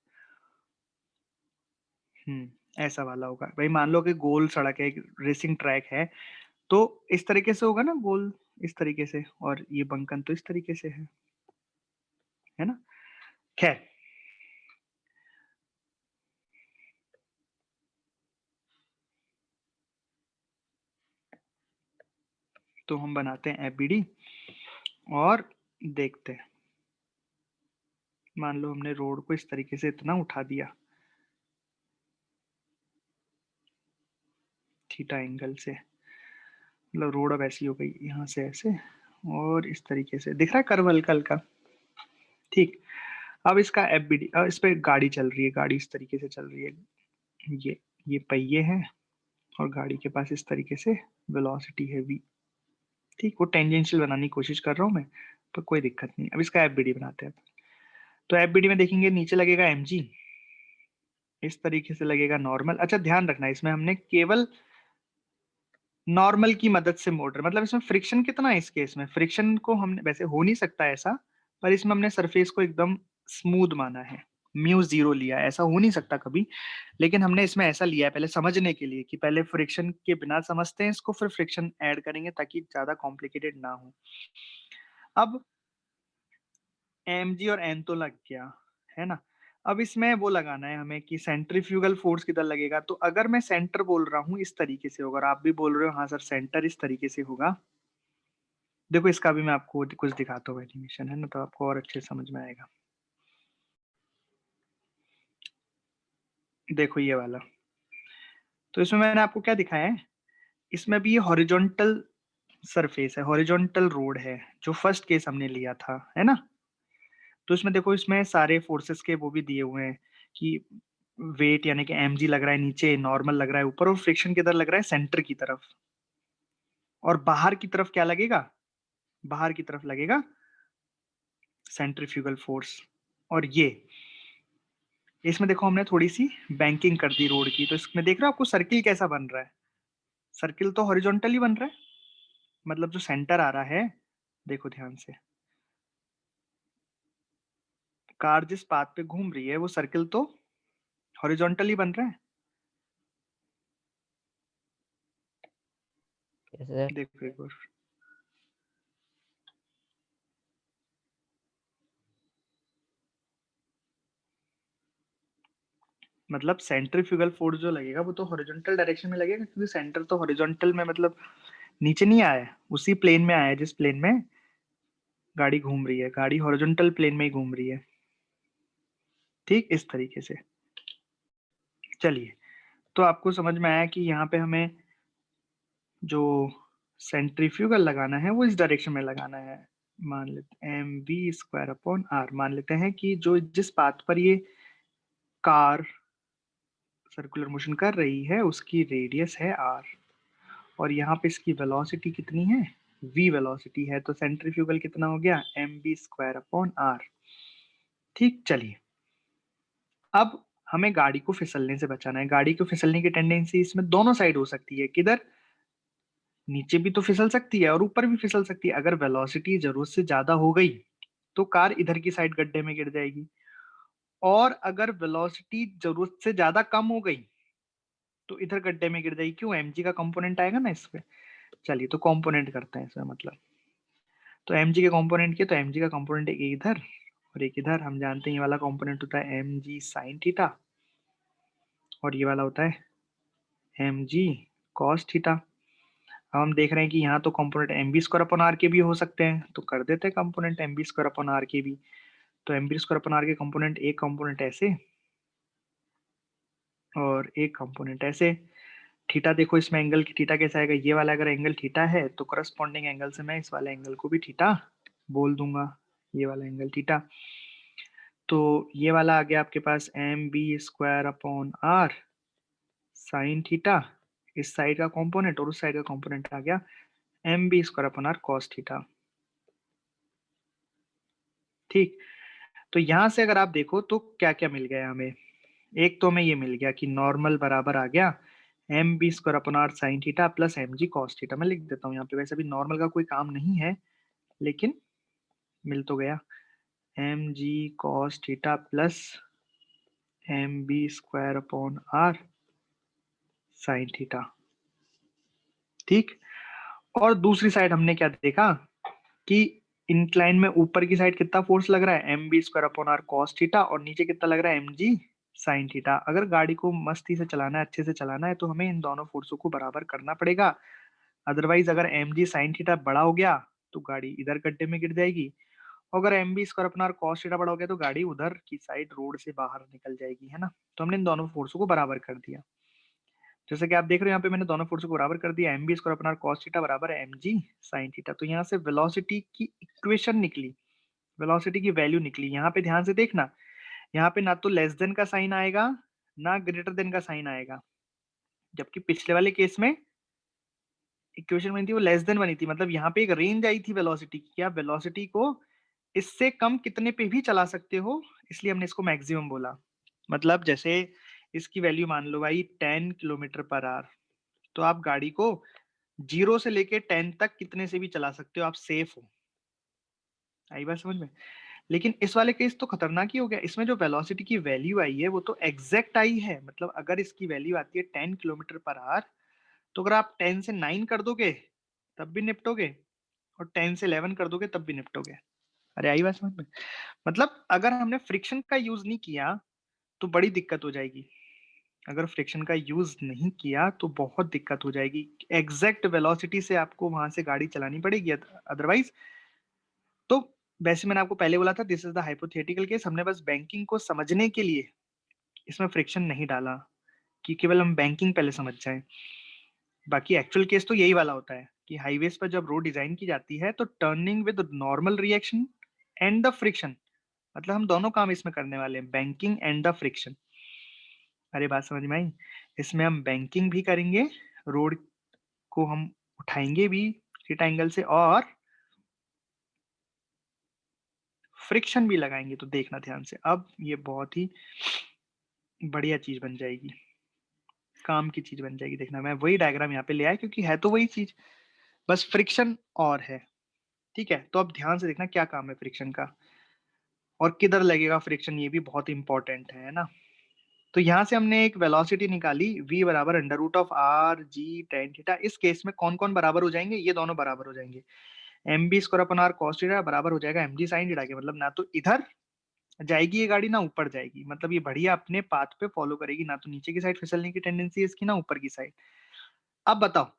ऐसा वाला होगा। भाई मान लो कि गोल सड़क है, रेसिंग ट्रैक है, तो इस तरीके से होगा ना, गोल इस तरीके से, और ये बंकन तो इस तरीके से है ना? खैर, तो हम बनाते हैं एफबीडी और देखते हैं। मान लो हमने रोड को इस तरीके से इतना उठा दिया थीटा एंगल से, मतलब रोड अब ऐसी हो गई यहाँ से ऐसे, और इस तरीके से दिख रहा है कर्व हल्का हल्का। ठीक, अब इसका एफबीडी, इस पे गाड़ी चल रही है, गाड़ी इस तरीके से चल रही है, ये पहिए हैं, और गाड़ी के पास इस तरीके से वेलोसिटी है v। ठीक, वो टेंजेंशियल बनाने की कोशिश कर रहा हूँ मैं, पर कोई दिक्कत नहीं। अब इसका एफबीडी बनाते हैं। तो एफबीडी में देखेंगे नीचे लगेगा mg, इस तरीके से लगेगा नॉर्मल। अच्छा ध्यान रखना, इसमें हमने केवल नॉर्मल की मदद से मोड़, मतलब इसमें फ्रिक्शन कितना है? इस केस में फ्रिक्शन को हमने, वैसे हो नहीं सकता ऐसा, पर इसमें हमने सरफेस को एकदम स्मूथ माना है, म्यू जीरो लिया है। ऐसा हो नहीं सकता कभी, लेकिन हमने इसमें ऐसा लिया है पहले समझने के लिए, कि पहले फ्रिक्शन के बिना समझते हैं इसको, फिर फ्रिक्शन ऐड करेंगे ताकि ज्यादा कॉम्प्लिकेटेड ना हो। अब mg और n तो लग गया, है ना? अब इसमें वो लगाना है हमें कि सेंट्रीफ्यूगल फोर्स किधर लगेगा। तो अगर मैं सेंटर बोल रहा हूँ इस तरीके से होगा, और आप भी बोल रहे हो हाँ सर सेंटर इस तरीके से होगा, देखो इसका भी मैं आपको कुछ दिखाता हूँ एनिमेशन, है ना, तो आपको और अच्छे समझ में आएगा। देखो ये वाला, तो इसमें मैंने आपको क्या दिखाया है, इसमें भी ये हॉरिजॉन्टल सरफेस है, हॉरिजॉन्टल रोड है, जो फर्स्ट केस हमने लिया था, है ना? तो इसमें देखो, इसमें सारे फोर्सेस के वो भी दिए हुए हैं कि वेट यानी कि mg लग रहा है नीचे, नॉर्मल लग रहा है ऊपर, और फ्रिक्शन किधर लग रहा है? सेंटर की तरफ। और बाहर की तरफ क्या लगेगा? बाहर की तरफ लगेगा सेंट्रीफ्यूगल फोर्स। और ये इसमें देखो हमने थोड़ी सी बैंकिंग कर दी रोड की, तो इसमें देख रहे हो आपको सर्किल कैसा बन रहा है? सर्किल तो हॉरिजॉन्टली बन रहा है, मतलब जो सेंटर आ रहा है, देखो ध्यान से, कार जिस पाथ पे घूम रही है वो सर्किल तो हॉरिजॉन्टली बन रहा है। कैसे? देखो एक बार, मतलब सेंट्रीफ्यूगल फोर्स जो लगेगा वो तो हॉरिजॉन्टल डायरेक्शन में लगेगा, क्योंकि सेंटर तो हॉरिजॉन्टल में, मतलब नीचे नहीं आया है, उसी प्लेन में आया है जिस प्लेन में गाड़ी घूम रही है। गाड़ी हॉरिजॉन्टल प्लेन में ही घूम रही है, ठीक इस तरीके से। चलिए, तो आपको समझ में आया कि यहाँ पे हमें जो सेंट्रीफ्यूगल लगाना है वो इस डायरेक्शन में लगाना है। मान लेते हैं mv² अपॉन r, मान लेते हैं कि जो जिस पाथ पर ये कार सर्कुलर मोशन कर रही है उसकी रेडियस है r, और यहाँ पे इसकी वेलोसिटी कितनी है? v वेलोसिटी है, तो सेंट्रीफ्यूगल कितना हो गया? mv² upon r। ठीक, चलिए, अब हमें गाड़ी को फिसलने से बचाना है। गाड़ी को फिसलने की टेंडेंसी इसमें दोनों साइड हो सकती है, किधर? नीचे भी तो फिसल सकती है और ऊपर भी फिसल सकती है। अगर वेलोसिटी जरूरत से ज्यादा हो गई तो कार इधर की साइड गड्ढे में गिर जाएगी, और अगर वेलोसिटी जरूरत से ज्यादा कम हो गई तो इधर गड्ढे में गिर जाएगी। क्यों? mg का कंपोनेंट आएगा ना इस पे। चलिए, तो कंपोनेंट करते हैं इसमें, मतलब तो mg के कंपोनेंट किए, तो mg का कंपोनेंट एक इधर और एक इधर। हम जानते हैं ये वाला कंपोनेंट होता है mg साइन थीटा, और ये वाला होता है mg कॉस थीटा। अब हम देख रहे हैं कि यहाँ तो कंपोनेंट mv² अपॉन r के भी हो सकते हैं, तो कर देते हैं कंपोनेंट mv² अपॉन r के भी। तो mv² अपॉन r के कंपोनेंट, एक कंपोनेंट ऐसे और एक कंपोनेंट ऐसे। थीटा देखो इसमें एंगल की थीटा कैसा आएगा, ये वाला अगर एंगल थीटा है तो करस्पॉन्डिंग एंगल से मैं इस वाले एंगल को भी थीटा बोल दूंगा, ये वाला एंगल थीटा। तो ये वाला आ गया आपके पास mb² upon r sine theta, इस साइड का कंपोनेंट, और उस साइड का कंपोनेंट आ गया mb² upon r cos theta. ठीक, तो यहां से अगर आप देखो तो क्या क्या मिल गया हमें, एक तो हमें ये मिल गया कि नॉर्मल बराबर आ गया mb² upon r sine theta plus mg cos theta. मैं लिख देता हूँ यहाँ पे, वैसे भी नॉर्मल का कोई काम नहीं है लेकिन मिल तो गया, mg cos theta plus mb² upon r sign theta. ठीक, और दूसरी साइड हमने क्या देखा कि इंक्लाइन में ऊपर की साइड कितना फोर्स लग रहा है mb² upon r cos theta, और नीचे कितना लग रहा है mg साइन थीटा। अगर गाड़ी को मस्ती से चलाना है, अच्छे से चलाना है, तो हमें इन दोनों फोर्सों को बराबर करना पड़ेगा। अदरवाइज अगर mg साइन थीटा बड़ा हो गया तो गाड़ी इधर गड्ढे में गिर जाएगी, अगर mb² upon r cos theta बड़ा हो गया तो गाड़ी उधर की साइड रोड से बाहर निकल जाएगी, है ना। तो हमने इन दोनों फोर्सों को बराबर कर दिया। जैसे कि आप देख रहे हो यहाँ पे मैंने दोनों फोर्स को बराबर कर दिया, mb² upon r cos theta बराबर है mg sin थीटा। तो यहाँ से वेलोसिटी की इक्वेशन निकली, वेलोसिटी की वैल्यू निकली। यहाँ पे ध्यान से देखना, यहाँ पे ना तो लेस देन का साइन आएगा ना ग्रेटर देन का साइन आएगा, जबकि पिछले वाले केस में इक्वेशन बनी थी वो लेस देन बनी थी, मतलब यहाँ पे एक रेंज आई थी वेलोसिटी की, आप वेलोसिटी को इससे कम कितने पे भी चला सकते हो, इसलिए हमने इसको मैक्सिमम बोला। मतलब जैसे इसकी वैल्यू मान लो भाई 10 km/h, तो आप गाड़ी को 0 से लेके 10 तक कितने से भी चला सकते हो, आप सेफ हो। आई बात समझ में। लेकिन इस वाले केस तो खतरनाक ही हो गया, इसमें जो वेलोसिटी की वैल्यू आई है वो तो एग्जैक्ट आई है, मतलब अगर इसकी वैल्यू आती है 10 km/h, तो अगर आप 10 से 9 कर दोगे तब भी निपटोगे, और 10 से 11 कर दोगे तब भी निपटोगे। अरे आई बात समझ में। मतलब अगर हमने फ्रिक्शन का यूज नहीं किया तो बड़ी दिक्कत हो जाएगी, अगर फ्रिक्शन का यूज नहीं किया तो बहुत दिक्कत हो जाएगी, एग्जैक्ट वेलोसिटी से आपको वहां से गाड़ी चलानी पड़ेगी। अदरवाइज तो वैसे मैंने आपको पहले बोला था this is the hypothetical case, हमने बस बैंकिंग को समझने के लिए इसमें फ्रिक्शन नहीं डाला कि केवल हम बैंकिंग पहले समझ जाएं। बाकी एक्चुअल केस तो यही वाला होता है कि हाईवेज पर जब रोड डिजाइन की जाती है तो turning with normal reaction and the friction, मतलब हम दोनों काम इसमें करने वाले हैं, बैंकिंग एंड द फ्रिक्शन। अरे बात समझ में आई, इसमें हम बैंकिंग भी करेंगे, रोड को हम उठाएंगे भी थीटा एंगल से, और फ्रिक्शन भी लगाएंगे। तो देखना ध्यान से, अब ये बहुत ही बढ़िया चीज बन जाएगी, काम की चीज बन जाएगी। देखना मैं वही डायग्राम यहाँ पे ले आया क्योंकि है तो वही चीज, बस फ्रिक्शन और है। ठीक है, तो अब ध्यान से देखना क्या काम है फ्रिक्शन का और किधर लगेगा फ्रिक्शन, ये भी बहुत इंपॉर्टेंट है ना। तो यहाँ से हमने एक वेलोसिटी निकाली v बराबर √r/g tan थीटा। इस केस में कौन कौन बराबर हो जाएंगे, ये दोनों बराबर हो जाएंगे, mb² upon r cos theta बराबर हो जाएगा mg sin थीटा के। मतलब ना तो इधर जाएगी ये गाड़ी ना ऊपर जाएगी, मतलब ये बढ़िया अपने पाथ पे फॉलो करेगी, ना तो नीचे की साइड फिसलने की टेंडेंसी है इसकी ना ऊपर की साइड। अब बताओ,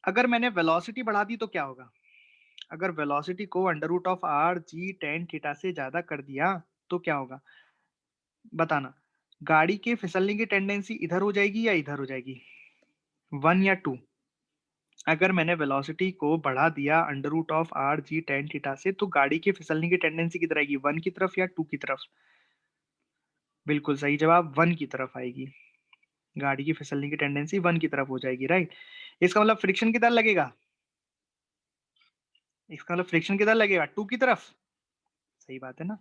अगर मैंने वेलोसिटी बढ़ा दी तो क्या होगा, अगर वेलोसिटी को √r/g tan थीटा से ज्यादा कर दिया तो क्या होगा बताना, गाड़ी के फिसलने की टेंडेंसी इधर हो जाएगी या इधर हो जाएगी, 1 या 2। अगर मैंने वेलोसिटी को बढ़ा दिया √r/g tan थीटा से तो गाड़ी के फिसलने की टेंडेंसी किधर आएगी, 1 की तरफ या 2 की तरफ। बिल्कुल सही जवाब, 1 की तरफ आएगी, गाड़ी की फिसलने की टेंडेंसी 1 की तरफ हो जाएगी, राइट। इसका मतलब फ्रिक्शन किधर लगेगा, इसका मतलब फ्रिक्शन किधर लगेगा, 2 की तरफ। सही बात है ना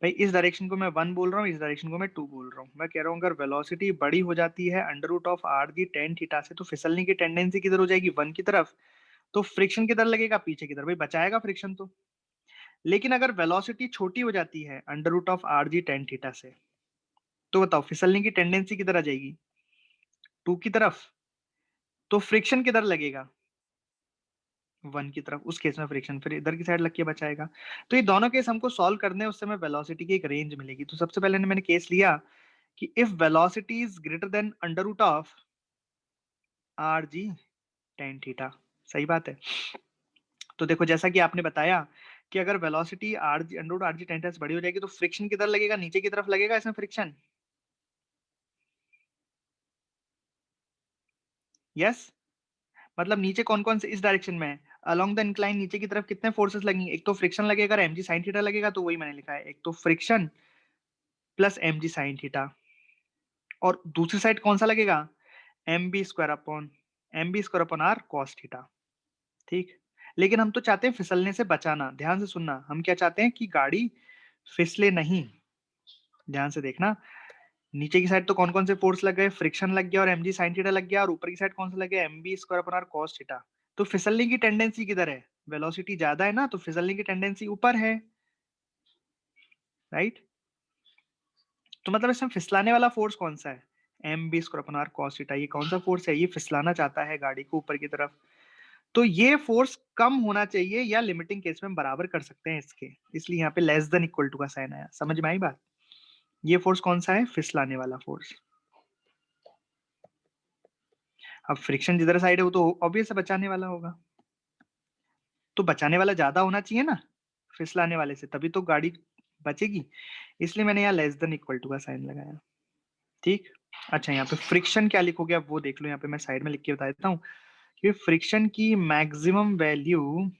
भाई, इस डायरेक्शन को मैं 1 बोल रहा हूँ, इस डायरेक्शन को मैं 2 बोल रहा हूँ। मैं कह रहा हूँ अगर वेलोसिटी बड़ी हो जाती है √r/g tan थीटा से तो फिसलने की टेंडेंसी किधर हो जाएगी, 1 की तरफ। तो फ्रिक्शन किधर लगेगा, पीछे की तरफ, भाई बचाएगा फ्रिक्शन तो। लेकिन अगर वेलोसिटी छोटी हो जाती है √r/g tan थीटा से, तो बताओ फिसलने की टेंडेंसी किधर आ जाएगी, 2 की तरफ। तो फ्रिक्शन किधर लगेगा, 1 की तरफ। उस केस में फ्रिक्शन फिर इधर की साइड लग के बचाएगा। तो ये दोनों केस हमको सॉल्व करने हैं, उससे हमें वेलोसिटी की एक रेंज मिलेगी। तो सबसे पहले मैंने केस लिया कि if velocity is greater then √r/g tan theta. सही बात है। तो देखो जैसा कि आपने बताया कि अगर वेलोसिटी √r/g tan थीटा से बड़ी हो जाएगी तो फ्रिक्शन किधर लगेगा, नीचे की तरफ लगेगा इसमें फ्रिक्शन। यस, मतलब नीचे कौन कौन से इस डायरेक्शन में है, अलोंग द इंक्लाइन नीचे की तरफ कितने फोर्सेस लगेंगे, एक तो फ्रिक्शन लगेगा और एम जी साइन थीटा लगेगा, तो वही मैंने लिखा है, एक तो friction plus M G sine theta, और दूसरी साइड कौन सा लगेगा, M B square upon R cos theta. ठीक, लेकिन हम तो चाहते हैं फिसलने से बचाना, ध्यान से सुनना, हम क्या चाहते हैं कि गाड़ी फिसले नहीं। ध्यान से देखना, नीचे की साइड तो कौन कौन से फोर्स लग गए, फ्रिक्शन लग गया और एम जी साइन थीटा लग गया, और ऊपर की साइड कौन सा लग गया, M B square upon R cos theta. तो फिसलने की टेंडेंसी किधर है, वेलोसिटी ज्यादा है ना, तो फिसलने की टेंडेंसी ऊपर है, राइट। तो मतलब इसमें फिसलाने वाला फोर्स कौन सा है, M B square upon R cos theta, ये कौन सा फोर्स है, ये फिसलाना चाहता है गाड़ी को ऊपर की तरफ। तो ये फोर्स कम होना चाहिए, या लिमिटिंग केस में बराबर कर सकते हैं इसके, इसलिए यहाँ पे लेस देन इक्वल टू का साइन आया। समझ में आई बात, ये फोर्स कौन सा है, फिसलाने वाला फोर्स। अब फ्रिक्शन जिधर साइड है वो तो ऑब्वियस है बचाने वाला होगा, तो बचाने वाला ज्यादा होना चाहिए ना फिसलाने वाले से, तभी तो गाड़ी बचेगी, इसलिए मैंने यहाँ लेस देन इक्वल टू का साइन लगाया। ठीक, अच्छा यहाँ पे फ्रिक्शन क्या लिखोगे अब वो देख लो, यहाँ पे मैं साइड में लिख के बता देता हूँ कि फ्रिक्शन की मैक्सिमम वैल्यू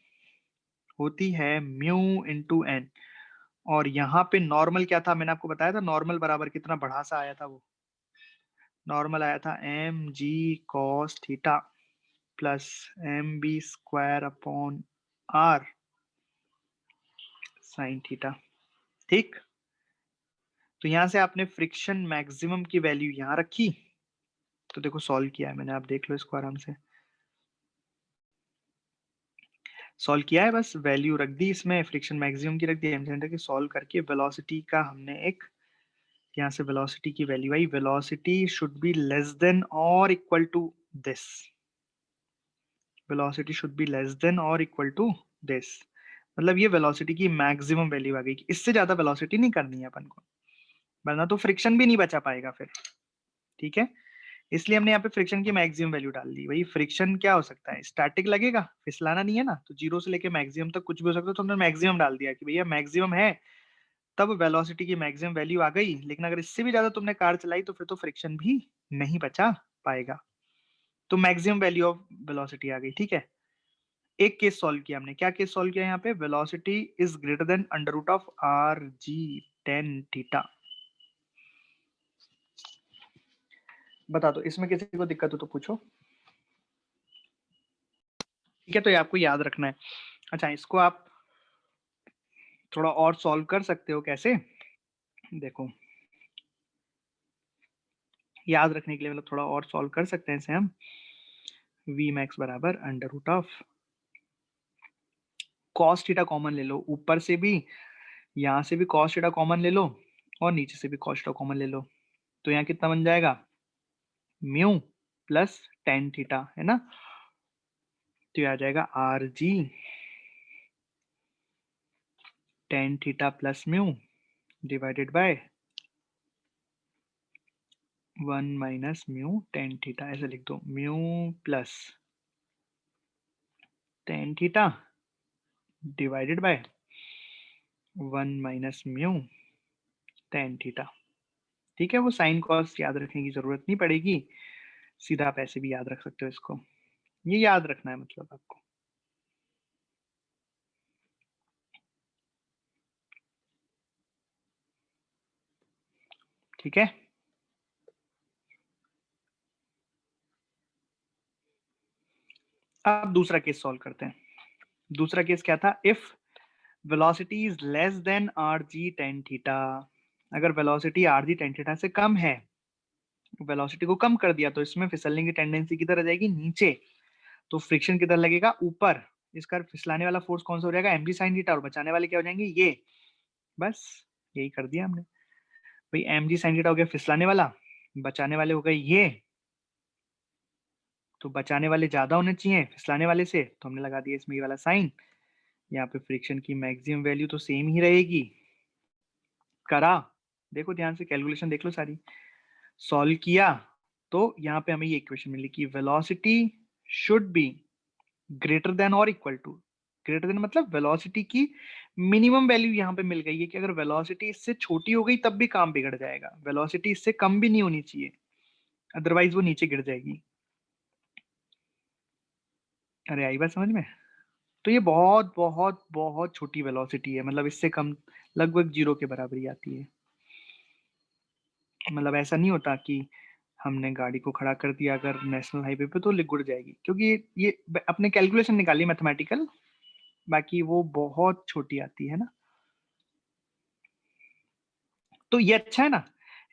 होती है म्यू इंटू एन, और यहाँ पे नॉर्मल क्या था, मैंने आपको बताया था नॉर्मल बराबर कितना बड़ा सा आया था, वो नॉर्मल आया था एम जी cos theta plus M B square upon R sine theta. ठीक, तो यहां से आपने फ्रिक्शन मैक्सिमम की वैल्यू यहां रखी, तो देखो सॉल्व किया है मैंने, आप देख लो इसको आराम से, सॉल्व किया है, बस वैल्यू रख दी इसमें, फ्रिक्शन मैक्सिमम की रख दी, एम सेंटर की, सॉल्व करके वेलोसिटी का हमने एक, यहाँ से वेलोसिटी की वैल्यू आई, velocity should be less than और equal to this, velocity should be less than और इक्वल टू दिस, मतलब ये वेलोसिटी की मैक्सिमम वैल्यू आ गई, इससे ज्यादा वेलोसिटी नहीं करनी है अपन को, वरना तो फ्रिक्शन भी नहीं बचा पाएगा फिर। ठीक है, इसलिए हमने यहाँ पे फ्रिक्शन की मैक्सिमम वैल्यू डाल दी। वही फ्रिक्शन क्या हो सकता है, स्टैटिक लगेगा, फिसलाना नहीं है ना, तो जीरो से लेके मैक्सिमम तक कुछ भी हो सकता है, तो हमने मैक्सिमम डाल दिया कि भैया मैक्सिमम है, तब वेलोसिटी की मैक्सिमम वैल्यू आ गई, लेकिन अगर इससे भी ज्यादा तुमने कार चलाई तो फिर तो फ्रिक्शन भी नहीं बचा पाएगा, तो मैक्सिमम वैल्यू ऑफ वेलोसिटी आ गई। ठीक है, एक केस सॉल्व किया हमने, क्या केस सॉल्व किया यहाँ पे, velocity is greater than under root of R G tan theta. बता दो, इसमें किसी को दिक्कत हो तो पूछो। ठीक है, तो ये आपको याद रखना है। अच्छा, इसको आप थोड़ा और सॉल्व कर सकते हो, कैसे, देखो याद रखने के लिए मतलब थोड़ा और सॉल्व कर सकते हैं इसे हम, वी मैक्स बराबर under root of cos theta common ले लो, ऊपर से भी यहाँ से भी कॉस थीटा कॉमन ले लो और नीचे से भी कॉस थीटा कॉमन ले लो, तो यहाँ कितना बन जाएगा, म्यू प्लस टेन थीटा, है ना, तो ये आ जाएगा are G tan theta plus mu divided by 1 - mu tan theta, ऐसे लिख दो, mu plus tan theta divided by 1 - mu tan theta. ठीक है, वो साइन कॉस याद रखने की जरूरत नहीं पड़ेगी, सीधा आप ऐसे भी याद रख सकते हो इसको, ये याद रखना है मतलब आपको। ठीक है, अब दूसरा केस सॉल्व करते हैं। दूसरा केस क्या था, if velocity is less than R G tan theta, अगर velocity R G tan theta से कम है, वेलोसिटी को कम कर दिया, तो इसमें फिसलने की टेंडेंसी किधर आ जाएगी, नीचे, तो फ्रिक्शन किधर लगेगा, ऊपर, इसका फिसलाने वाला फोर्स कौन सा हो जाएगा, एम जी साइन थीटा, और बचाने वाले क्या हो जाएंगे ये, बस यही कर दिया हमने भाई, एम जी साइन थीटा हो गया फिसलाने वाला, बचाने वाले हो गए ये, तो बचाने वाले ज्यादा होने चाहिए फिसलाने वाले से, तो हमने लगा दिया इसमें ये वाला साइन। यहाँ पे फ्रिक्शन की मैक्सिमम वैल्यू तो सेम ही रहेगी, करा, देखो ध्यान से कैलकुलेशन देख लो सारी, सॉल्व किया, तो यहाँ पे हमें ये इक्वेशन मिली कि velocity should be greater than और इक्वल टू, ग्रेटर देन मतलब वेलोसिटी की मिनिमम वैल्यू यहाँ पे मिल गई है, कि अगर वेलोसिटी इससे छोटी हो गई तब भी काम बिगड़ जाएगा, वेलोसिटी इससे कम भी नहीं होनी चाहिए, अदरवाइज वो नीचे गिर जाएगी। अरे आई बात समझ में? तो ये बहुत बहुत बहुत छोटी वेलोसिटी है, मतलब इससे कम, लगभग जीरो के बराबर ही आती है। मतलब ऐसा नहीं होता कि हमने गाड़ी को खड़ा कर दिया अगर नेशनल हाईवे पे तो गुड़ जाएगी, क्योंकि ये अपने कैलकुलेशन निकाली मैथमेटिकल, बाकी वो बहुत छोटी आती है ना। तो ये अच्छा है ना,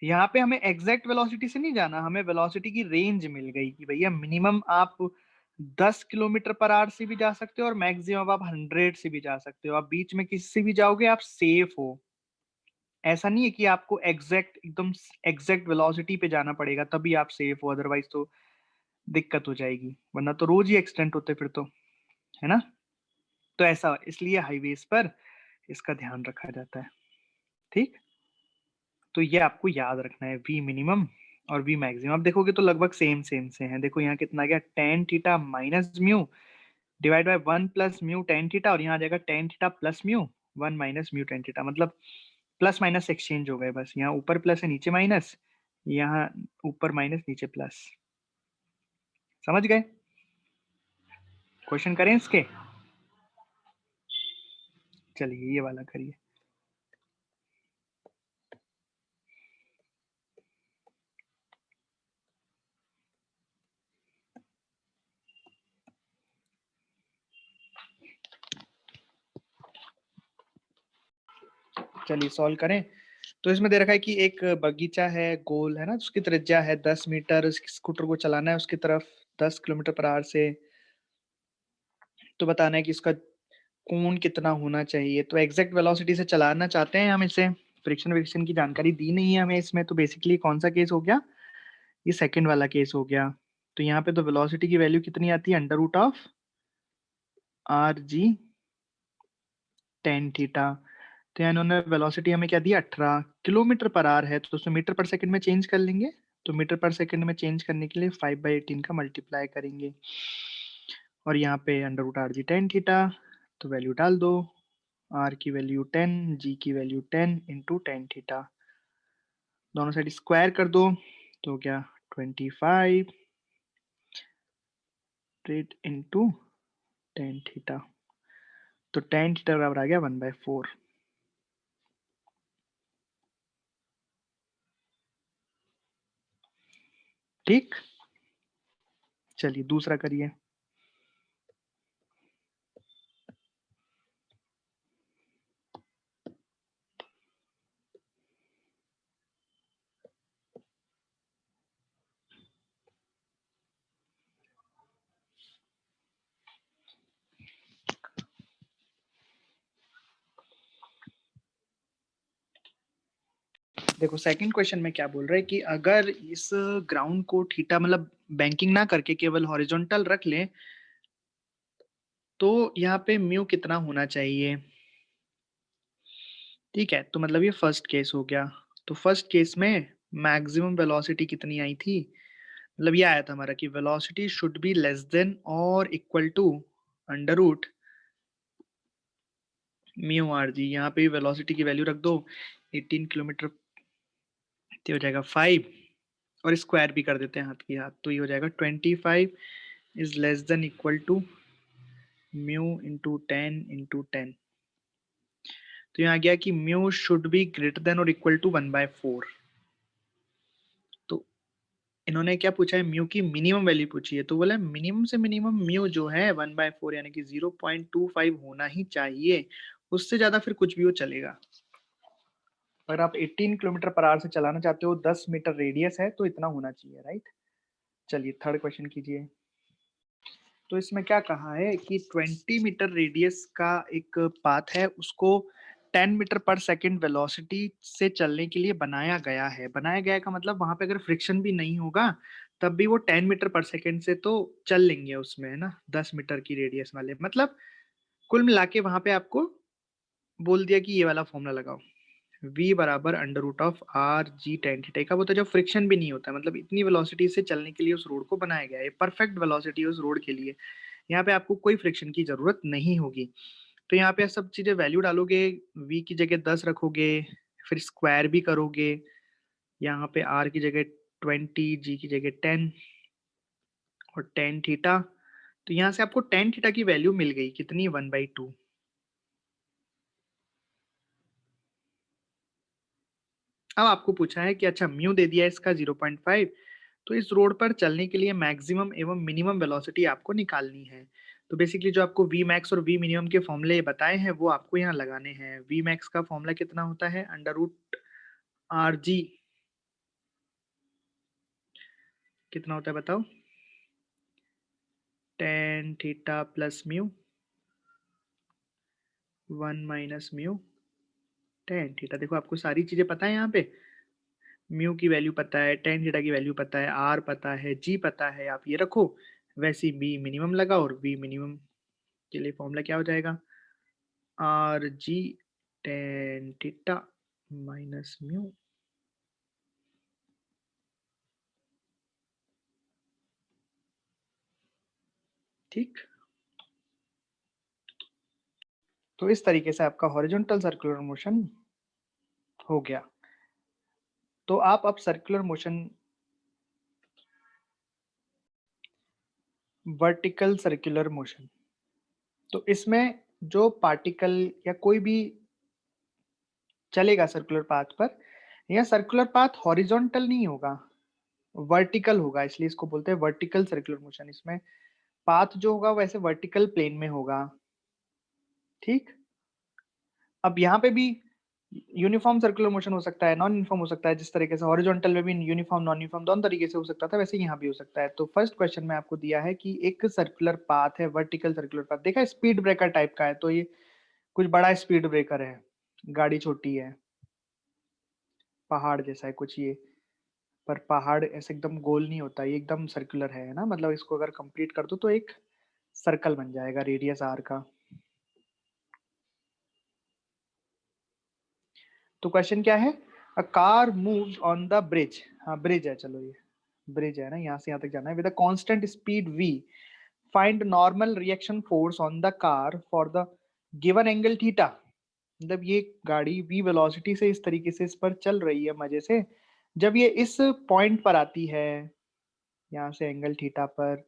यहाँ पे हमें एग्जैक्ट वेलोसिटी से नहीं जाना, हमें वेलोसिटी की रेंज मिल गई कि भैया मिनिमम आप 10 किलोमीटर पर आवर से भी जा सकते हो और मैक्सिमम आप 100 से भी जा सकते हो। आप बीच में किसी से भी जाओगे आप सेफ हो। ऐसा नहीं है कि आपको एग्जैक्ट एकदम एग्जैक्ट वेलोसिटी पे जाना पड़ेगा तभी आप सेफ हो, अदरवाइज तो दिक्कत हो जाएगी, वरना तो रोज ही एक्सीडेंट होते फिर तो, है ना। तो ऐसा इसलिए हाईवेज पर इसका ध्यान रखा जाता है। ठीक, तो ये आपको याद रखना है, वी मिनिमम और वी मैक्सिमम। आप देखोगे तो लगभग सेम सेम से हैं। देखो यहाँ कितना आ गया, tan theta minus mu divide by 1 + mu tan theta, और यहाँ आ जाएगा tan theta plus mu 1 - mu tan theta. मतलब प्लस माइनस एक्सचेंज हो गए बस, यहाँ ऊपर प्लस है नीचे माइनस, यहाँ ऊपर माइनस नीचे प्लस। समझ गए? क्वेश्चन करें इसके? चलिए ये वाला करिए। चलिए सॉल्व करें। तो इसमें दे रखा है कि एक बगीचा है, गोल है ना, उसकी त्रिज्या है 10 मीटर, स्कूटर को चलाना है उसकी तरफ 10 किलोमीटर पर आवर से। तो बताना है कि इसका कोण कितना होना चाहिए। तो एग्जैक्ट वेलोसिटी से चलाना चाहते हैं हम इसे, फ्रिक्शन विक्शन की जानकारी दी नहीं है हमें इसमें। तो बेसिकली कौन सा केस हो गया, ये सेकंड वाला केस हो गया। तो यहाँ पे तो वेलोसिटी की वैल्यू कितनी आती है, √r(g)tan थीटा। तो यहाँ इन्होंने वेलोसिटी हमें क्या दिया, 18 किलोमीटर पर आवर है, तो उसमें मीटर पर सेकंड में चेंज कर लेंगे। तो मीटर पर सेकंड में चेंज करने के लिए 5/18 का मल्टीप्लाई करेंगे, और यहाँ पे √r(g)tan थीटा, तो वैल्यू डाल दो। आर की वैल्यू 10, जी की वैल्यू 10 × tan थीटा, दोनों साइड स्क्वायर कर दो तो क्या 25 × tan थीटा। तो tan थीटा बराबर आ गया 1/4। ठीक, चलिए दूसरा करिए। देखो सेकंड क्वेश्चन में क्या बोल रहा है कि अगर इस ग्राउंड को थीटा मतलब बैंकिंग ना करके केवल हॉरिजॉन्टल रख लें तो यहाँ पे म्यू कितना होना चाहिए। ठीक है, तो मतलब ये फर्स्ट केस हो गया। तो फर्स्ट केस में मैक्सिमम वेलोसिटी कितनी आई थी, मतलब ये आया था हमारा कि velocity should be less than और equal to under root mu R G. यहाँ पे वेलोसिटी की वैल्यू रख दो 18 किलोमीटर, तो हो जाएगा 5, और स्क्वायर भी कर देते हैं हाथ की हाथ, तो ये हो जाएगा 25 is less than equal to mu × 10 × 10। तो यहाँ गया कि म्यू शुड बी ग्रेटर देन और इक्वल टू 1/4। तो इन्होंने क्या पूछा है, म्यू की मिनिमम वैल्यू पूछी है, तो बोला मिनिमम से मिनिमम म्यू जो है 1/4 यानी कि 0.25 होना ही चाहिए, उससे ज्यादा फिर कुछ भी हो चलेगा। अगर आप 18 किलोमीटर पर आवर से चलाना चाहते हो, 10 मीटर रेडियस है, तो इतना होना चाहिए, राइट। चलिए थर्ड क्वेश्चन कीजिए। तो इसमें क्या कहा है कि 20 मीटर रेडियस का एक पाथ है, उसको 10 मीटर पर सेकंड वेलोसिटी से चलने के लिए बनाया गया है। बनाया गया का मतलब वहां पे अगर फ्रिक्शन भी नहीं होगा तब भी वो 10 मीटर पर सेकंड से तो चल लेंगे उसमें, है ना, 10 मीटर की रेडियस वाले। मतलब कुल मिला के वहां पे आपको बोल दिया कि ये वाला फॉर्मूला लगाओ, v बराबर √r(g)tan थीटा का। वो तो जब फ्रिक्शन भी नहीं होता, मतलब इतनी वेलोसिटी से चलने के लिए उस रोड को बनाया गया है, परफेक्ट वेलोसिटी उस रोड के लिए। यहाँ पे आपको कोई फ्रिक्शन की जरूरत नहीं होगी। तो यहाँ पे सब चीजें वैल्यू डालोगे, v की जगह 10 रखोगे, फिर स्क्वायर भी करोगे, यहाँ पे r की जगह 20, g की जगह 10, और tan थीटा तो यहाँ से आपको टेन थीटा की वैल्यू मिल गई, कितनी? 1/2। अब आपको पूछा है कि अच्छा म्यू दे दिया इसका 0.5, तो इस रोड पर चलने के लिए मैक्सिमम एवं मिनिमम वेलोसिटी आपको निकालनी है। तो बेसिकली जो आपको वी मैक्स और वी मिनिमम के फॉर्मूले बताए हैं वो आपको यहाँ लगाने हैं। वी मैक्स का फॉर्मूला कितना होता है? √RG कितना होता है बताओ? Tan theta plus mu 1 minus mu tan theta. देखो आपको सारी चीजें पता है यहाँ पे, म्यू की वैल्यू पता है, टेन थीटा की वैल्यू पता है, आर पता है, जी पता है, आप ये रखो। वैसे ही बी मिनिमम लगाओ और वी मिनिमम के लिए फॉर्मूला क्या हो जाएगा? RG tan theta minus mu. ठीक, तो इस तरीके से आपका हॉरिजॉन्टल सर्कुलर मोशन हो गया। तो आप अब circular motion, vertical circular motion, तो इसमें जो पार्टिकल या कोई भी चलेगा सर्कुलर पाथ पर, यह सर्कुलर पाथ हॉरिजॉन्टल नहीं होगा, वर्टिकल होगा, इसलिए इसको बोलते हैं वर्टिकल सर्कुलर मोशन। इसमें पाथ जो होगा वैसे वर्टिकल प्लेन में होगा। ठीक, अब यहाँ पे भी यूनिफॉर्म सर्कुलर मोशन हो सकता है, नॉन यूनिफॉर्म हो सकता है। जिस तरीके से हॉरिजॉन्टल में भी यूनिफॉर्म नॉन यूनिफॉर्म दोनों तरीके से हो सकता था, वैसे यहाँ भी हो सकता है। तो फर्स्ट क्वेश्चन में आपको दिया है कि एक सर्कुलर पाथ है, वर्टिकल सर्कुलर पाथ, देखा स्पीड ब्रेकर टाइप का है, तो ये कुछ बड़ा स्पीड ब्रेकर है, गाड़ी छोटी है, पहाड़ जैसा है कुछ ये, पर पहाड़ ऐसे एकदम गोल नहीं होता, ये एकदम सर्कुलर है ना, मतलब इसको अगर कंप्लीट कर दो तो एक सर्कल बन जाएगा रेडियस आर का। तो क्वेश्चन क्या है? A car moves on the bridge, हाँ ब्रिज है, चलो ये ब्रिज है ना, यहाँ से यहाँ तक जाना है, with a constant speed v, find normal reaction force on the car for the given angle theta. मतलब ये गाड़ी v वेलोसिटी से इस तरीके से इस पर चल रही है मजे से, जब ये इस पॉइंट पर आती है, यहाँ से एंगल थीटा पर,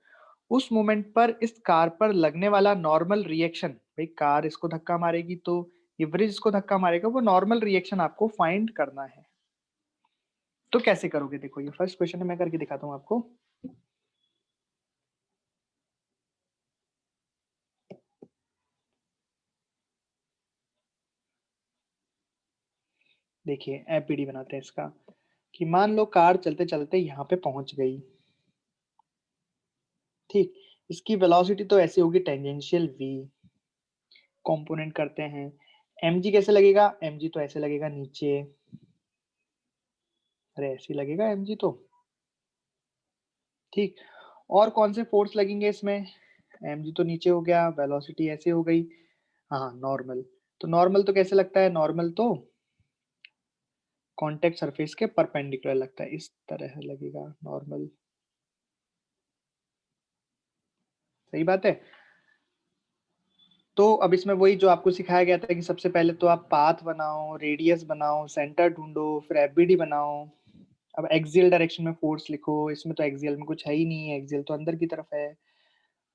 उस मोमेंट पर इस कार पर लगने वाला नॉर्मल रिएक्शन, भाई कार इसको धक्का मारेगी तो ये ब्रिज इसको धक्का मारेगा, वो नॉर्मल रिएक्शन आपको फाइंड करना है। तो कैसे करोगे? देखो ये फर्स्ट क्वेश्चन है, मैं करके दिखाता हूँ आपको। देखिए एपीडी बनाते हैं इसका, कि मान लो कार चलते चलते यहाँ पे पहुंच गई। ठीक, इसकी वेलोसिटी तो ऐसी होगी टेंजेंशियल v, कंपोनेंट करते हैं। mg कैसे लगेगा? mg तो ऐसे लगेगा नीचे, अरे ऐसे लगेगा mg तो। ठीक, और कौन से फोर्स लगेंगे इसमें? mg तो नीचे हो गया, वेलोसिटी ऐसे हो गई, हाँ नॉर्मल। तो नॉर्मल तो कैसे लगता है? नॉर्मल तो कांटेक्ट सरफेस के परपेंडिकुलर लगता है, इस तरह लगेगा नॉर्मल। सही बात है। तो अब इसमें वही जो आपको सिखाया गया था कि सबसे पहले तो आप पाथ बनाओ, रेडियस बनाओ, सेंटर ढूंढो, फिर एफबीडी बनाओ। अब एक्सियल डायरेक्शन में फोर्स लिखो, इसमें तो एक्सियल में कुछ है ही नहीं है, एक्सियल तो अंदर की तरफ है,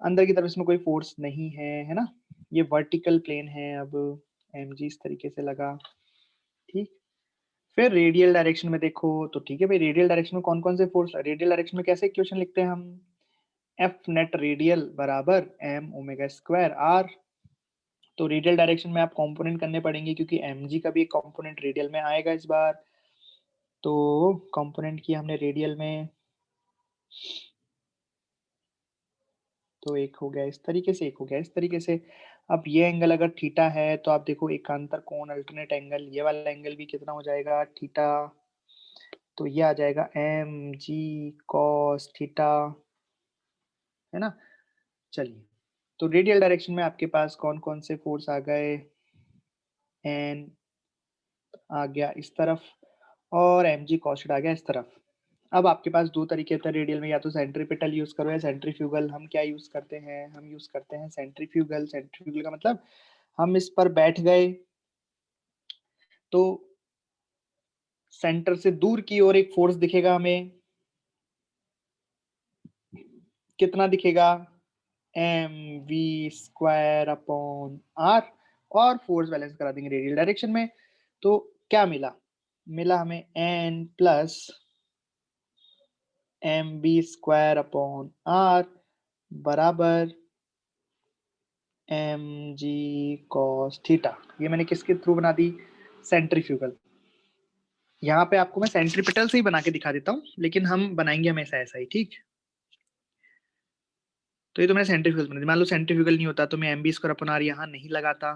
अंदर की तरफ इसमें कोई फोर्स नहीं है ना। ये वर्टिकल प्लेन है। अब mg इस तरीके से लगा। ठीक, फिर रेडियल डायरेक्शन में देखो, तो ठीक है भाई, रेडियल डायरेक्शन में कौन कौन से फोर्स, रेडियल डायरेक्शन में कैसे इक्वेशन लिखते हैं हम? एफ नेट रेडियल बराबर एम ओमेगा स्क्वायर आर। तो रेडियल डायरेक्शन में आप कंपोनेंट करने पड़ेंगे, क्योंकि mg का भी एक कंपोनेंट रेडियल में आएगा इस बार। तो कंपोनेंट किया हमने रेडियल में, तो एक हो गया इस तरीके से, एक हो गया इस तरीके से। अब ये एंगल अगर थीटा है तो आप देखो एकांतर कोण अल्टरनेट एंगल, ये वाला एंगल भी कितना हो जाएगा? थीटा। तो ये आ जाएगा एम जी कॉस थीटा, है ना। चलिए, तो रेडियल डायरेक्शन में आपके पास कौन कौन से फोर्स आ गए? एन आ गया इस तरफ, और एम जी कॉस थीटा आ गया इस तरफ। अब आपके पास दो तरीके थे रेडियल में, या तो सेंट्रीपिटल यूज करो या सेंट्रीफ्यूगल। हम क्या यूज करते हैं? हम यूज करते हैं सेंट्रीफ्यूगल। सेंट्रीफ्यूगल का मतलब हम इस पर बैठ गए तो सेंटर से दूर की ओर एक फोर्स दिखेगा हमें, कितना दिखेगा? M we square upon R, और फोर्स बैलेंस करा देंगे रेडियल डायरेक्शन में। तो क्या मिला? मिला हमें N plus M B square upon R बराबर एम जी कॉस थीटा। ये मैंने किसके थ्रू बना दी? सेंट्रीफ्यूगल। यहाँ पे आपको मैं सेंट्रीपिटल से ही बना के दिखा देता हूँ, लेकिन हम बनाएंगे हमेशा ऐसा ही, ठीक। तो ये तो मैंने सेंट्रीफ्यूगल बना दी। मान लो सेंट्रीफ्यूगल नहीं होता तो मैं M B square upon R यहाँ नहीं लगाता,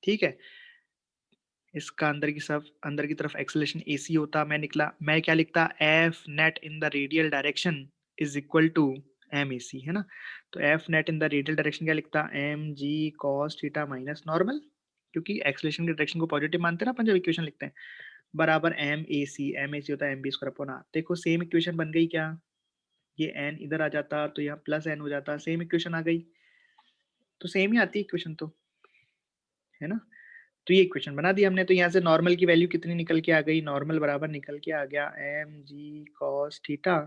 ठीक है। इसका अंदर की तरफ एक्सेलरेशन एसी होता, मैं क्या लिखता? F net in the radial direction is equal to M A C, है ना। तो F net in the radial direction क्या लिखता? एम जी कॉस थीटा माइनस नॉर्मल, क्योंकि एक्सेलरेशन की डायरेक्शन को पॉजिटिव मानते हैं ना अपन जब इक्वेशन लिखते हैं, बराबर एम ए सी होता है M B square upon R. देखो सेम इक्वेशन बन गई क्या? ये एन इधर आ जाता तो यहाँ प्लस एन हो जाता, सेम इक्वेशन आ गई। तो सेम ही आती है इक्वेशन तो, है ना। तो ये इक्वेशन बना दी हमने। तो यहाँ से नॉर्मल की वैल्यू कितनी निकल के आ गई? नॉर्मल बराबर निकल के आ गया एम जी cos theta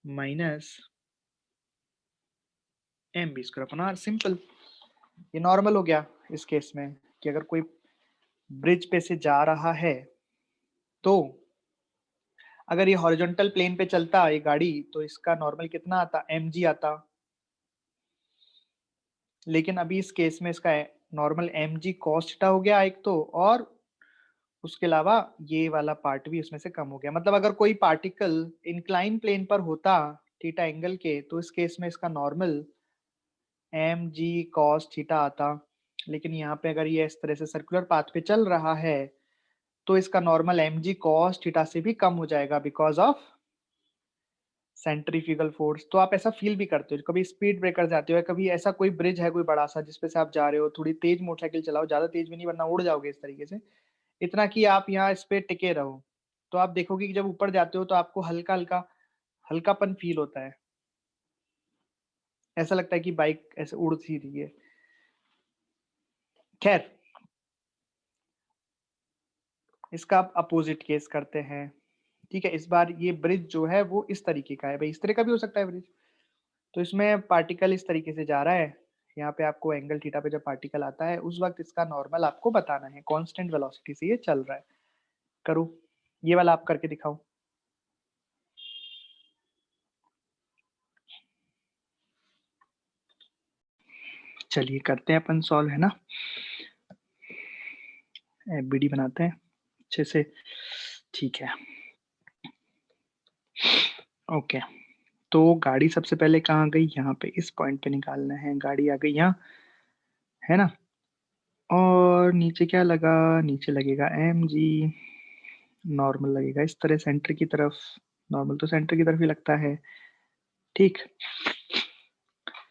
minus M B square upon R. Simple. ये नॉर्मल हो गया इस केस में, कि अगर कोई ब्रिज पे से जा रहा है तो अगर ये हॉरिजॉन्टल प्लेन पे चलता ये गाड़ी तो इसका नॉर्मल कितना आता? एम जी आता। लेकिन अभी इस केस में इसका नॉर्मल एम जी कॉस थीटा हो गया एक तो, और उसके अलावा ये वाला पार्ट भी उसमें से कम हो गया। मतलब अगर कोई पार्टिकल इंक्लाइन प्लेन पर होता थीटा एंगल के, तो इस केस में इसका नॉर्मल एम जी कॉस थीटा आता। लेकिन यहाँ पे अगर ये इस तरह से सर्कुलर पाथ पे चल रहा है तो इसका नॉर्मल एम जी कॉस थीटा से भी कम हो जाएगा, बिकॉज ऑफ सेंट्रीफ्यूगल फोर्स। तो आप ऐसा फील भी करते हो कभी स्पीड ब्रेकर जाते हो, कभी ऐसा कोई ब्रिज है कोई बड़ा सा जिसपे से आप जा रहे हो, थोड़ी तेज मोटरसाइकिल चलाओ, ज्यादा तेज भी नहीं वरना उड़ जाओगे इस तरीके से, इतना कि आप यहाँ इस पे टिके रहो। तो आप देखोगे कि जब ऊपर जाते हो तो आपको हल्का हल्का हल्कापन फील होता है, ऐसा लगता है कि बाइक ऐसे उड़ सी रही है। खैर, इसका आप अपोजिट केस करते हैं, ठीक है। इस बार ये ब्रिज जो है वो इस तरीके का है, भाई इस तरह का भी हो सकता है ब्रिज। तो इसमें पार्टिकल इस तरीके से जा रहा है, यहाँ पे आपको एंगल थीटा पे जब पार्टिकल आता है उस वक्त इसका नॉर्मल आपको बताना है, कांस्टेंट वेलोसिटी से ये चल रहा है। करो, ये वाला आप करके दिखाओ। चलिए करते हैं अपन सॉल्व, है ना। एफबीडी बनाते हैं अच्छे से, ठीक है। ओके, तो गाड़ी सबसे पहले कहाँ गई? यहाँ पे इस पॉइंट पे निकालना है। गाड़ी आ गई यहाँ, है ना। और नीचे क्या लगा? नीचे लगेगा एम जी, नॉर्मल लगेगा इस तरह सेंटर की तरफ। नॉर्मल तो सेंटर की तरफ ही लगता है, ठीक।